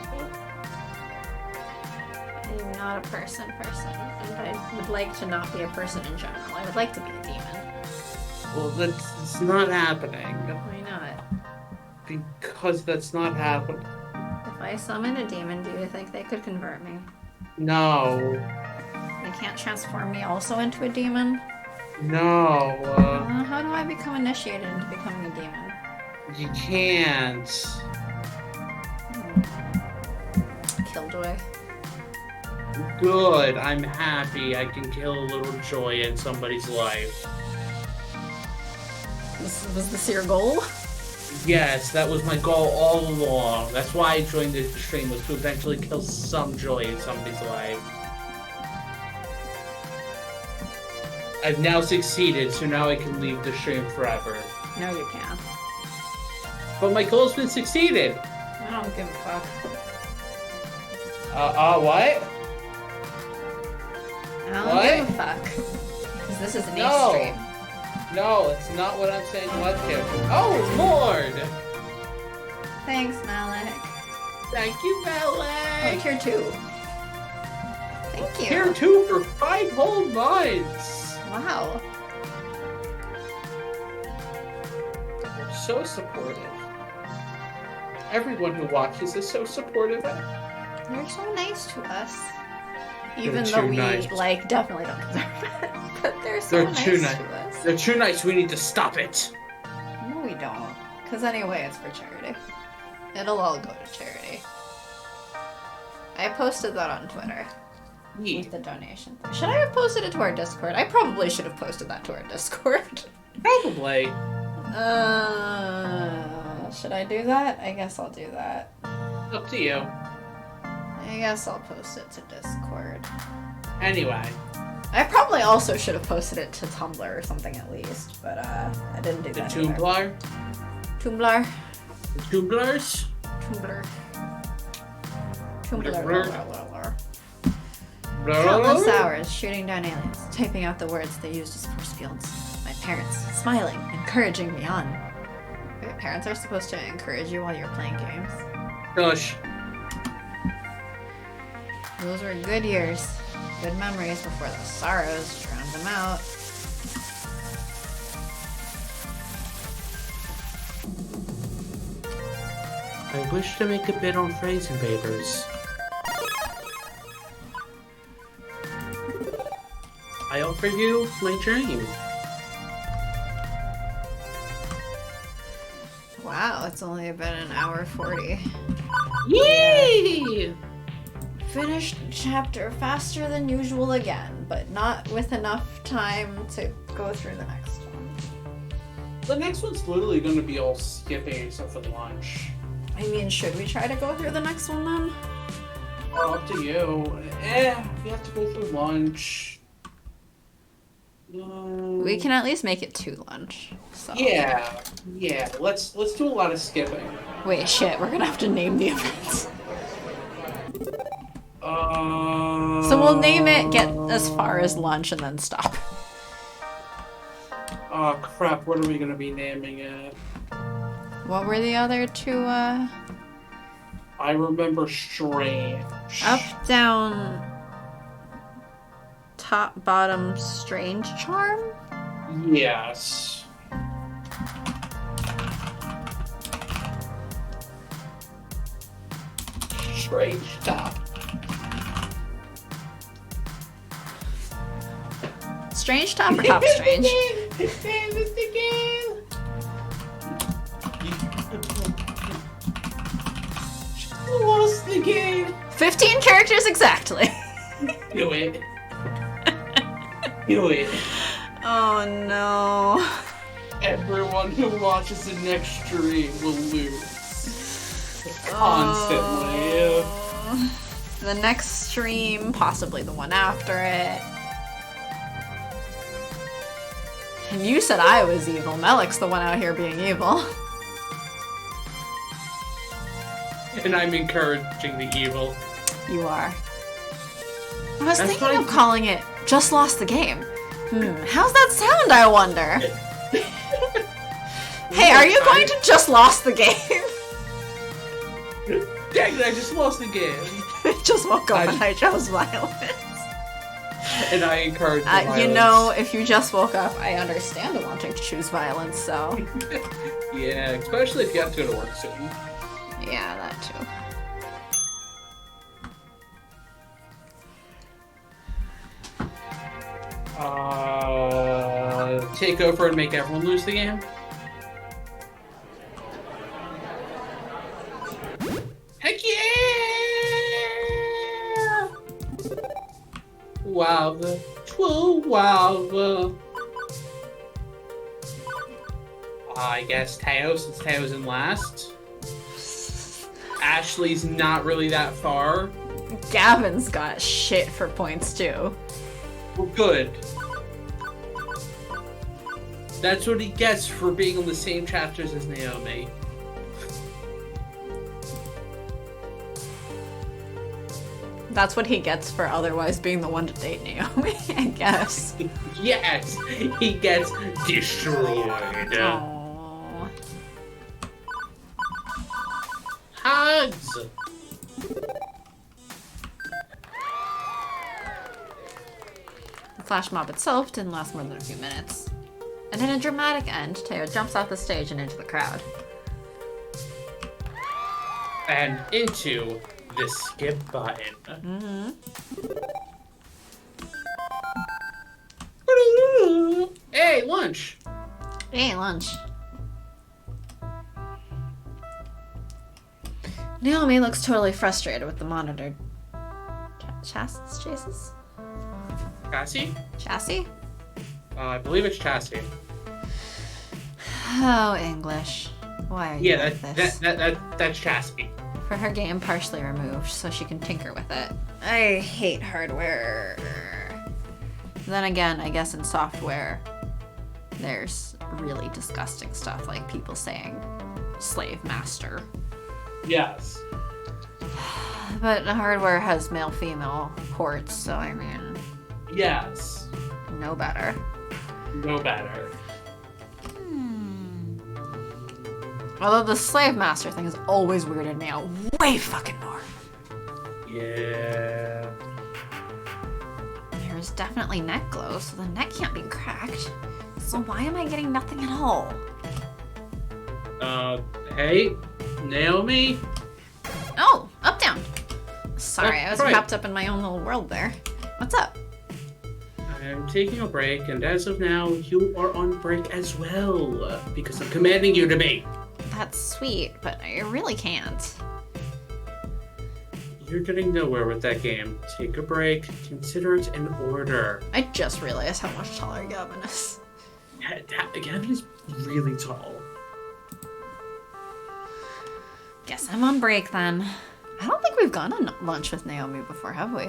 I'm not a person, and I would like to not be a person in general. I would like to be a demon. Well, that's not happening. Why not? Because that's not happening. If I summon a demon, do you think they could convert me? No. They can't transform me also into a demon? No. How do I become initiated into becoming a demon? You can't. Killjoy. Good. I'm happy. I can kill a little joy in somebody's life. Was this your goal? Yes, that was my goal all along. That's why I joined this stream, was to eventually kill some joy in somebody's life. I've now succeeded, so now I can leave the stream forever. No, you can't. But my goal's been succeeded. I don't give a fuck. What? I don't What? give a fuck. Because this is an No. stream. No, it's not what I'm saying. What, Kim? Oh, Lord! Thanks, Malik. Thank you, Oh, Malik! tier 2. Thank you. Tier 2 for 5 whole months! Wow. You're so supportive. Everyone who watches is so supportive. They're so nice to us. Even They're though too we, nice. definitely don't deserve it. But they're so They're nice too to nice. us. They're too nice. We need to stop it. No, we don't. Because anyway, it's for charity. It'll all go to charity. I posted that on Twitter. With the donation. Should I have posted it to our Discord? I probably should have posted that to our Discord. Probably. Should I do that? I guess I'll do that. Up to you. I guess I'll post it to Discord. Anyway. I probably also should have posted it to Tumblr or something at least, but I didn't do The that either. Tumblr. Tumblr. The Tumblrs. Tumblr. Tumblr. Countless hours shooting down aliens, typing out the words they used as force fields. My parents smiling, encouraging me on. Wait, parents are supposed to encourage you while you're playing games? Gosh. Those were good years. Good memories before the sorrows drowned them out. I wish to make a bid on Phrase Invaders. I offer you my dream. Wow, it's only been an hour 40. Yay! Finished chapter faster than usual again, but not with enough time to go through the next one. The next one's literally going to be all skipping except for lunch. I mean, should we try to go through the next one then? Up to you. You have to go through lunch. We can at least make it to lunch. So. Yeah. Let's do a lot of skipping. Wait, shit, we're gonna have to name the events. So we'll name it, get as far as lunch, and then stop. Oh crap! What are we gonna be naming it? What were the other two, I remember Strange. Up, down, top, bottom, strange charm? Yes. Strange top. Strange top or top strange? Lost the game. 15 characters exactly. Do it. Do it. Oh no. Everyone who watches the next stream will lose. Constantly. The next stream, possibly the one after it. And you said I was evil. Melik's the one out here being evil. And I'm encouraging the evil. You are. I was That's thinking fine. of calling it Just Lost the Game. How's that sound, I wonder? Hey, are you going to Just Lost the Game? Dang it, I just lost the game. Just woke up and I chose violence. And I encourage the violence. You know, if you just woke up, I understand wanting to choose violence, so... Yeah, especially if you have to go to work soon. Yeah, that too. Take over and make everyone lose the game? Heck yeah! Wow, the I guess Teo, since Teo's in last. Ashley's not really that far. Gavin's got shit for points too. Well, good. That's what he gets for being on the same chapters as Naomi. That's what he gets for otherwise being the one to date Naomi, I guess. Yes, he gets destroyed. Aww. Hugs! The flash mob itself didn't last more than a few minutes. And in a dramatic end, Teo jumps off the stage and into the crowd. And into the skip button. Hey, lunch! Hey, lunch. Naomi looks totally frustrated with the monitored chassis? Chassis? Chassis? I believe it's chassis. Oh, English. Why are you Yeah, like this? that's chassis. For her game partially removed, so she can tinker with it. I hate hardware. Then again, I guess in software, there's really disgusting stuff like people saying slave master. Yes. But the hardware has male-female ports, so I mean, Yes. no better. No better. Although the slave master thing has always weirded me out way fucking more. Yeah. There's definitely neck glow, so the neck can't be cracked. So why am I getting nothing at all? Hey, Naomi? Oh, up down. Sorry, Oh, I was right. wrapped up in my own little world there. What's up? I'm taking a break, and as of now, you are on break as well, because I'm commanding you to be. That's sweet, but I really can't. You're getting nowhere with that game. Take a break, consider it in order. I just realized how much taller Gavin is. Gavin is really tall. Guess I'm on break then. I don't think we've gone on lunch with Naomi before, have we?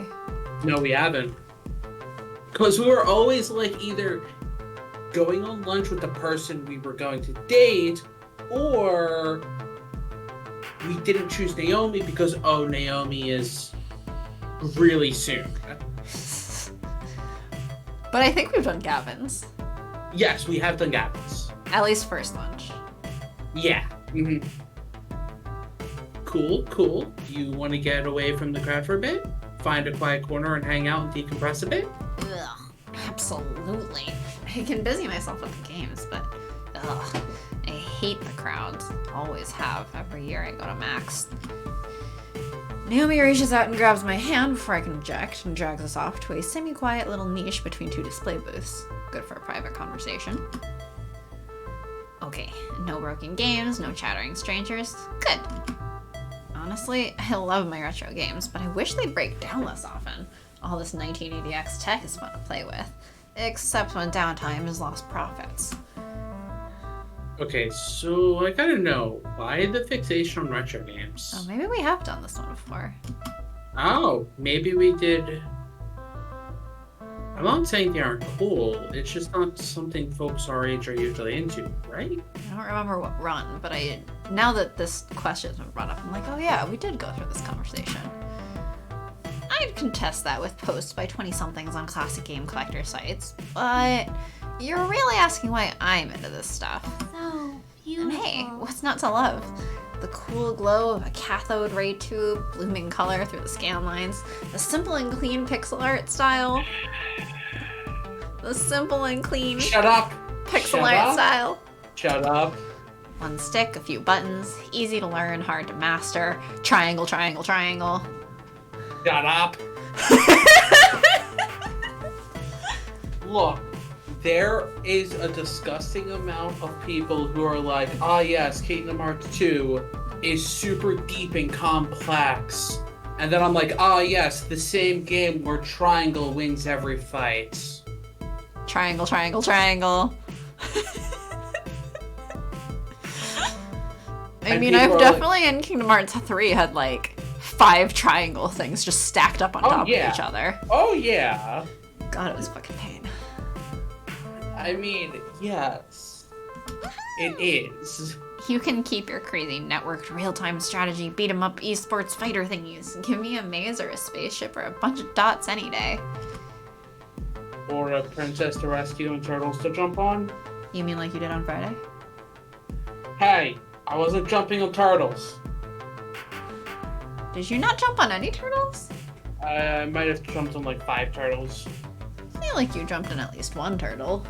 No, we haven't. Because we were always like either going on lunch with the person we were going to date, or we didn't choose Naomi because, oh, Naomi is really soon. But I think we've done Gavin's. Yes, we have done Gavin's. At least first lunch. Yeah. Mm-hmm. Cool, cool. Do you want to get away from the crowd for a bit? Find a quiet corner and hang out and decompress a bit? Ugh, absolutely. I can busy myself with the games, but ugh, I hate the crowds. Always have. Every year I go to Max. Naomi reaches out and grabs my hand before I can eject and drags us off to a semi-quiet little niche between two display booths. Good for a private conversation. Okay, no broken games, no chattering strangers. Good. On Honestly, I love my retro games, but I wish they'd break down less often. All this 1980X tech is fun to play with, except when downtime is lost profits. Okay, so I gotta know, why the fixation on retro games? Oh, maybe we have done this one before. Oh, maybe we did. I'm not saying they aren't cool, it's just not something folks our age are usually into, right? I don't remember what run, but now that this question's been brought up, I'm like, oh yeah, we did go through this conversation. I'd contest that with posts by 20-somethings on classic game collector sites, but you're really asking why I'm into this stuff. So And beautiful. hey, what's not to love? The cool glow of a cathode ray tube, blooming color through the scan lines, the simple and clean pixel art style, the simple and clean Shut up! pixel Shut art up. style. Shut up! One stick, a few buttons, easy to learn, hard to master. Triangle, triangle, triangle. Shut up! Look, there is a disgusting amount of people who are like, ah yes, Kingdom Hearts 2 is super deep and complex. And then I'm like, ah yes, the same game where triangle wins every fight. Triangle, triangle, triangle. I And mean, people I've are like- definitely in Kingdom Hearts 3 had like 5 triangle things just stacked up on Oh, top yeah. of each other. Oh yeah. God, it was fucking pain. I mean, yes. It is. You can keep your crazy networked real-time strategy, beat 'em up esports fighter thingies. Give me a maze or a spaceship or a bunch of dots any day. Or a princess to rescue and turtles to jump on. You mean like you did on Friday? Hey, I wasn't jumping on turtles. Did you not jump on any turtles? I might have jumped on like 5 turtles. I feel like you jumped on at least one turtle.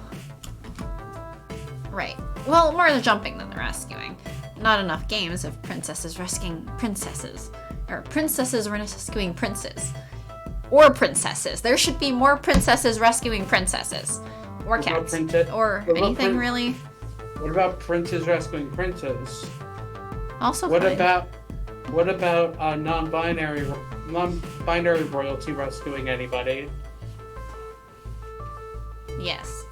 Right. Well, more the jumping than the rescuing. Not enough games of princesses rescuing princesses. Or princesses rescuing princes. Or princesses. There should be more princesses rescuing princesses. Or What about cats. prince- Or what about anything prin- really. What about princes rescuing princes? Also What fine. about non-binary royalty rescuing anybody? Yes.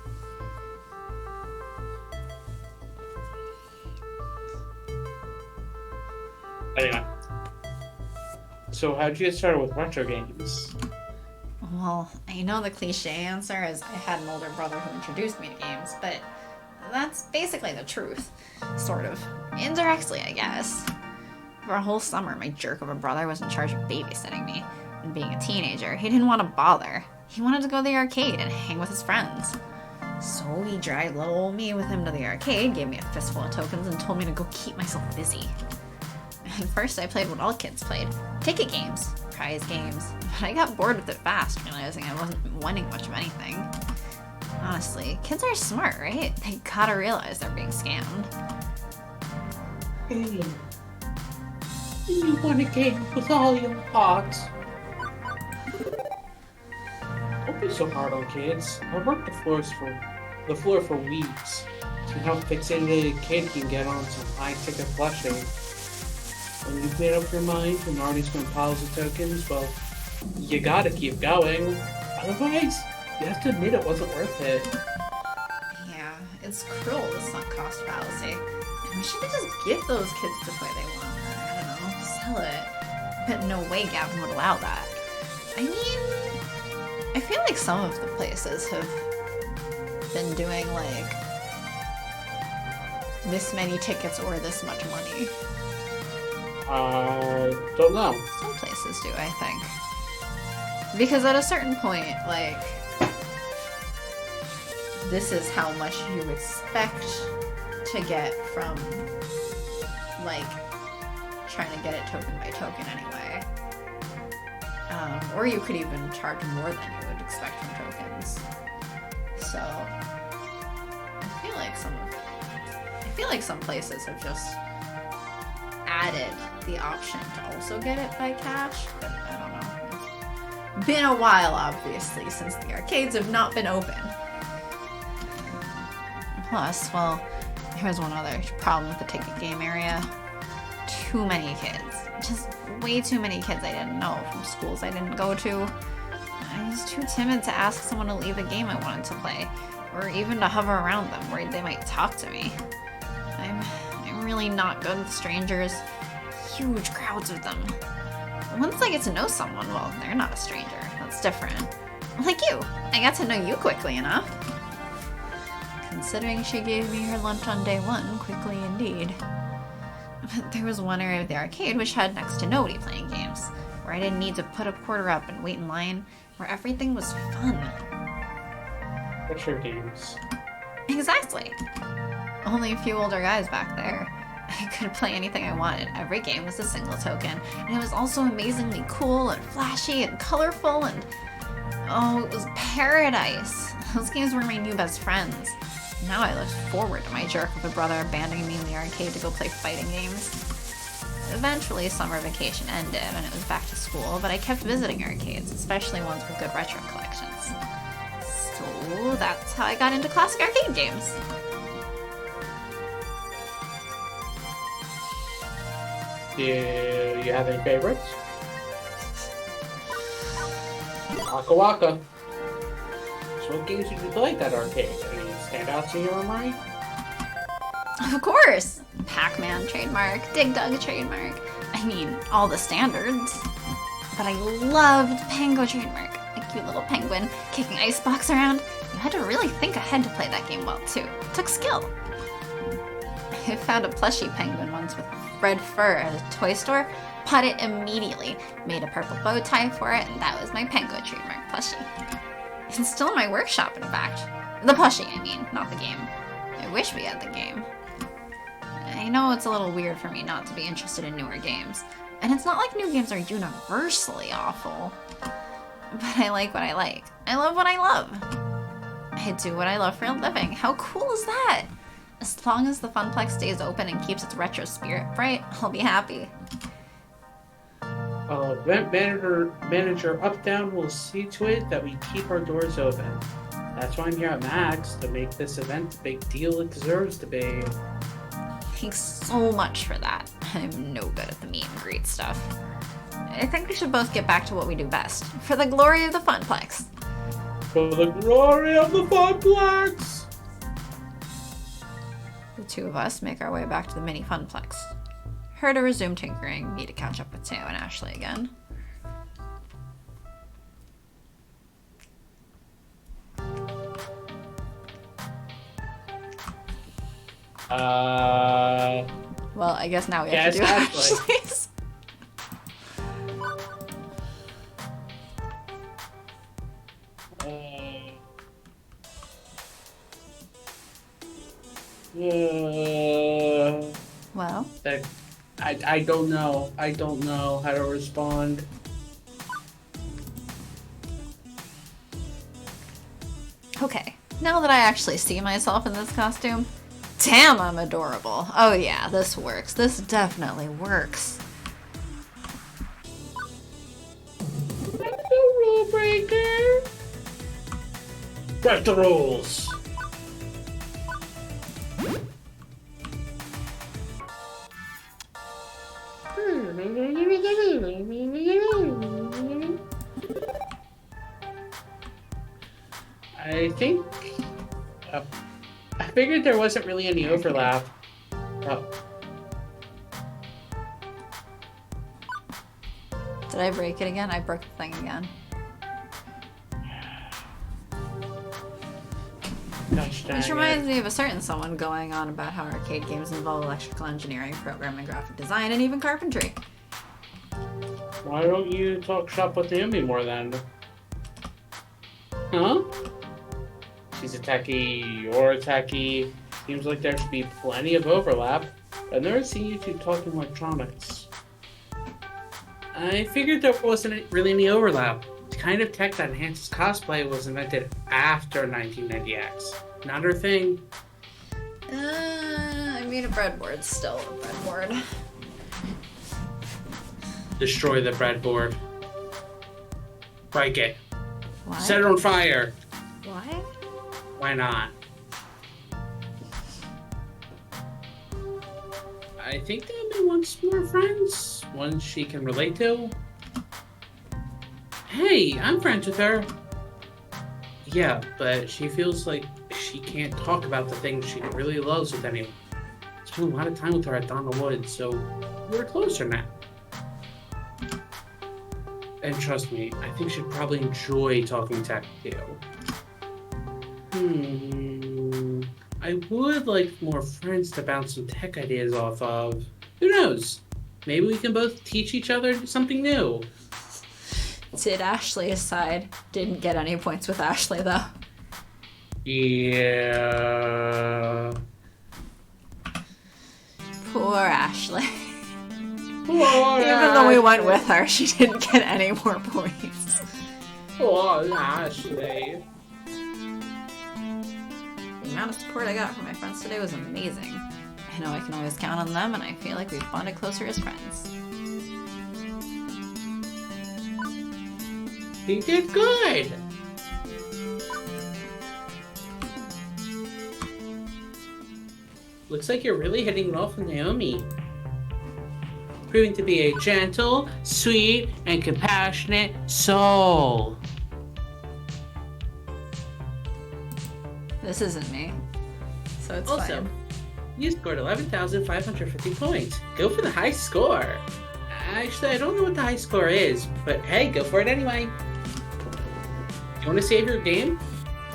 Anyway. So how'd you get started with retro games? Well, I know the cliche answer is I had an older brother who introduced me to games, but that's basically the truth. Sort of. Indirectly, I guess. For a whole summer, my jerk of a brother was in charge of babysitting me. And being a teenager, he didn't want to bother. He wanted to go to the arcade and hang with his friends. So he dragged little old me with him to the arcade, gave me a fistful of tokens, and told me to go keep myself busy. At first, I played what all kids played. Ticket games, prize games, but I got bored with it fast, realizing I wasn't winning much of anything. Honestly, kids are smart, right? They gotta realize they're being scammed. Hey, you want a game with all your heart? Don't be so hard on kids. I worked the floor for weeks to how fixated a kid can get on some high-ticket flushing. When you've made up your mind and already spent piles of tokens, well, you gotta keep going. Otherwise, you have to admit it wasn't worth it. Yeah, it's cruel, the sunk cost fallacy. And we should just give those kids the toy they want. Or, I don't know, sell it. But no way Gavin would allow that. I mean, I feel like some of the places have been doing like this many tickets or this much money. Don't know. Some places do, I think. Because at a certain point, like, this is how much you expect to get from, like, trying to get it token by token anyway. Or you could even charge more than you would expect from tokens. So, I feel like some places have just added the option to also get it by cash, but I don't know. It's been a while, obviously, since the arcades have not been open. Plus, well, here's one other problem with the ticket game area. Too many kids. Just way too many kids I didn't know from schools I didn't go to. I was too timid to ask someone to leave a game I wanted to play, or even to hover around them, worried they might talk to me. I'm really not good with strangers. Huge crowds of them. Once I get to know someone, well, they're not a stranger. That's different. Like you. I got to know you quickly enough. Considering she gave me her lunch on day one, quickly indeed. But there was one area of the arcade which had next to nobody playing games, where I didn't need to put a quarter up and wait in line, where everything was fun. What's your games? Exactly. Only a few older guys back there. I could play anything I wanted. Every game was a single token, and it was also amazingly cool and flashy and colorful and... oh, it was paradise. Those games were my new best friends. Now I look forward to my jerk of a brother abandoning me in the arcade to go play fighting games. Eventually, summer vacation ended and it was back to school, but I kept visiting arcades, especially ones with good retro collections. So that's how I got into classic arcade games. Do you have any favorites? Waka Waka. So what games did you play at that arcade? Any standouts in your memory? Of course! Pac-Man trademark, Dig Dug trademark. I mean, all the standards. But I loved Pango trademark. A cute little penguin kicking icebox around. You had to really think ahead to play that game well, too. It took skill. I found a plushie penguin once with red fur at a toy store, bought it immediately, made a purple bow tie for it, and that was my Pango trademark plushie. It's still in my workshop, in fact. The plushie, I mean, not the game. I wish we had the game. I know it's a little weird for me not to be interested in newer games, and it's not like new games are universally awful. But I like what I like. I love what I love. I do what I love for a living. How cool is that? As long as the Funplex stays open and keeps its retro spirit bright, I'll be happy. Event manager Updown will see to it that we keep our doors open. That's why I'm here at Max, to make this event the big deal it deserves to be. Thanks so much for that. I'm no good at the meet and greet stuff. I think we should both get back to what we do best, for the glory of the Funplex. For the glory of the Funplex! The two of us make our way back to the mini Funplex. Her to resume tinkering, me to catch up with Teo and Ashley again. Well, I guess now we have to do Ashley's. Well, I don't know. I don't know how to respond. okay. Now that I actually see myself in this costume, damn, I'm adorable. Oh yeah, this works. This definitely works. The rule breaker. Break the rules. I think I figured there wasn't really any overlap. Did I break it again? I broke the thing again. Gosh dang Which it. reminds me of a certain someone going on about how arcade games involve electrical engineering, programming, graphic design, and even carpentry. Why don't you talk shop with Naomi more then? Huh? She's a techie, you're a techie. Seems like there should be plenty of overlap. I've never seen you two talking electronics. I figured there wasn't really any overlap. The kind of tech that enhances cosplay was invented after 1990X. Not her thing. I mean, a breadboard's still a breadboard. Destroy the breadboard. Break it. What? Set it on fire. What? Why not? I think Naomi wants more friends. One she can relate to? Hey, I'm friends with her. Yeah, but she feels like she can't talk about the things she really loves with anyone. Spent a lot of time with her at Donna Woods, so we're closer now. And trust me, I think she'd probably enjoy talking tech to you. I would like more friends to bounce some tech ideas off of. Who knows? Maybe we can both teach each other something new. Did Ashley aside? Didn't get any points with Ashley though. Yeah. Poor Ashley. Poor Even though we went with her, she didn't get any more points. Poor Ashley. The amount of support I got from my friends today was amazing. I know I can always count on them, and I feel like we've bonded closer as friends. He did good. Looks like you're really hitting it off with Naomi. Proving to be a gentle, sweet, and compassionate soul. This isn't me, so it's Also, fine. you scored 11,550 points. Go for the high score. Actually, I don't know what the high score is, but hey, go for it anyway. You want to save your game?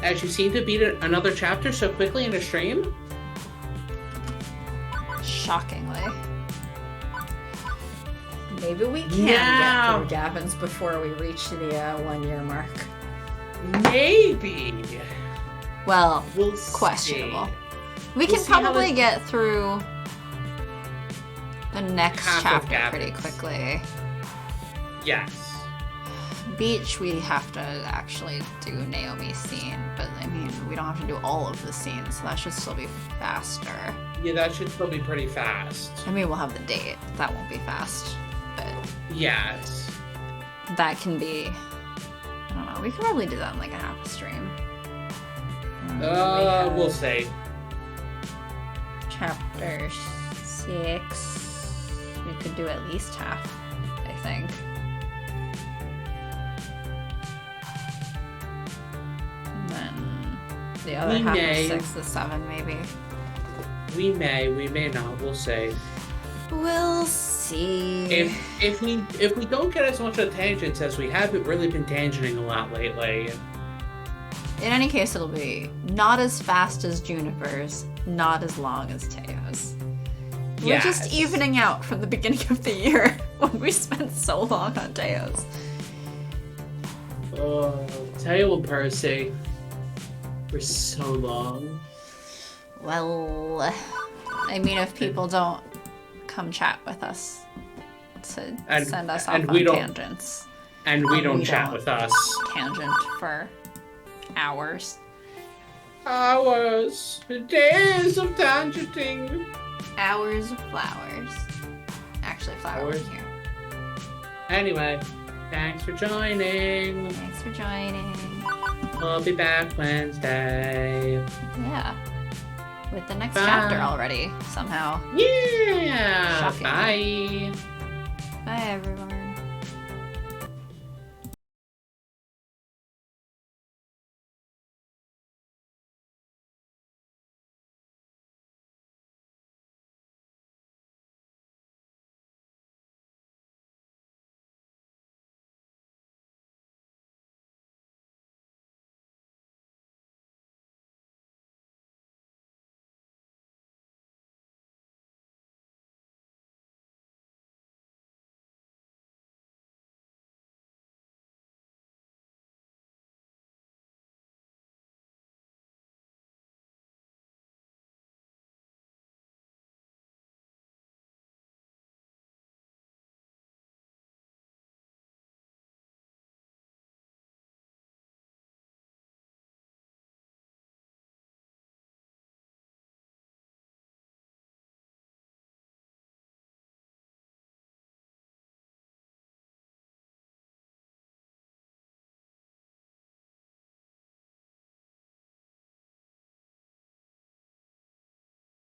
As you seem to beat another chapter so quickly in a stream? Shockingly. Maybe we can Yeah. get through Gavin's before we reach the 1 year mark. Maybe. Well, We'll questionable. see. We We'll can see how probably this- get through the next Half of chapter Gavin's. pretty quickly. Yes. Beach, we have to actually do Naomi's scene, but I mean, we don't have to do all of the scenes, so that should still be faster. Yeah, that should still be pretty fast. I mean, we'll have the date. That won't be fast, but Yes. that can be. I don't know. We could probably do that in like a half a stream. We have We'll see. Chapter 6. We could do at least half, I think. And then the other We half may. of 6 to 7, maybe. We may not. We'll see. We'll see. If we don't get as much of tangents as we haven't really been tangenting a lot lately. In any case, it'll be not as fast as Juniper's, not as long as Teo's. We're just Yes. evening out from the beginning of the year when we spent so long on Teo's. Oh, Teo and Percy. For so long. Well, I mean, if people don't come chat with us to And- send us off and on we don't- tangents, And we don't we chat don't. with us. tangent for hours. Hours. Days of tangenting. Hours of flowers. Actually, flowers Hours? here. Anyway, thanks for joining. Thanks for joining. We'll be back Wednesday. Yeah. With the next Bye. chapter already, somehow. Yeah. Shocking. Bye. Bye, everyone.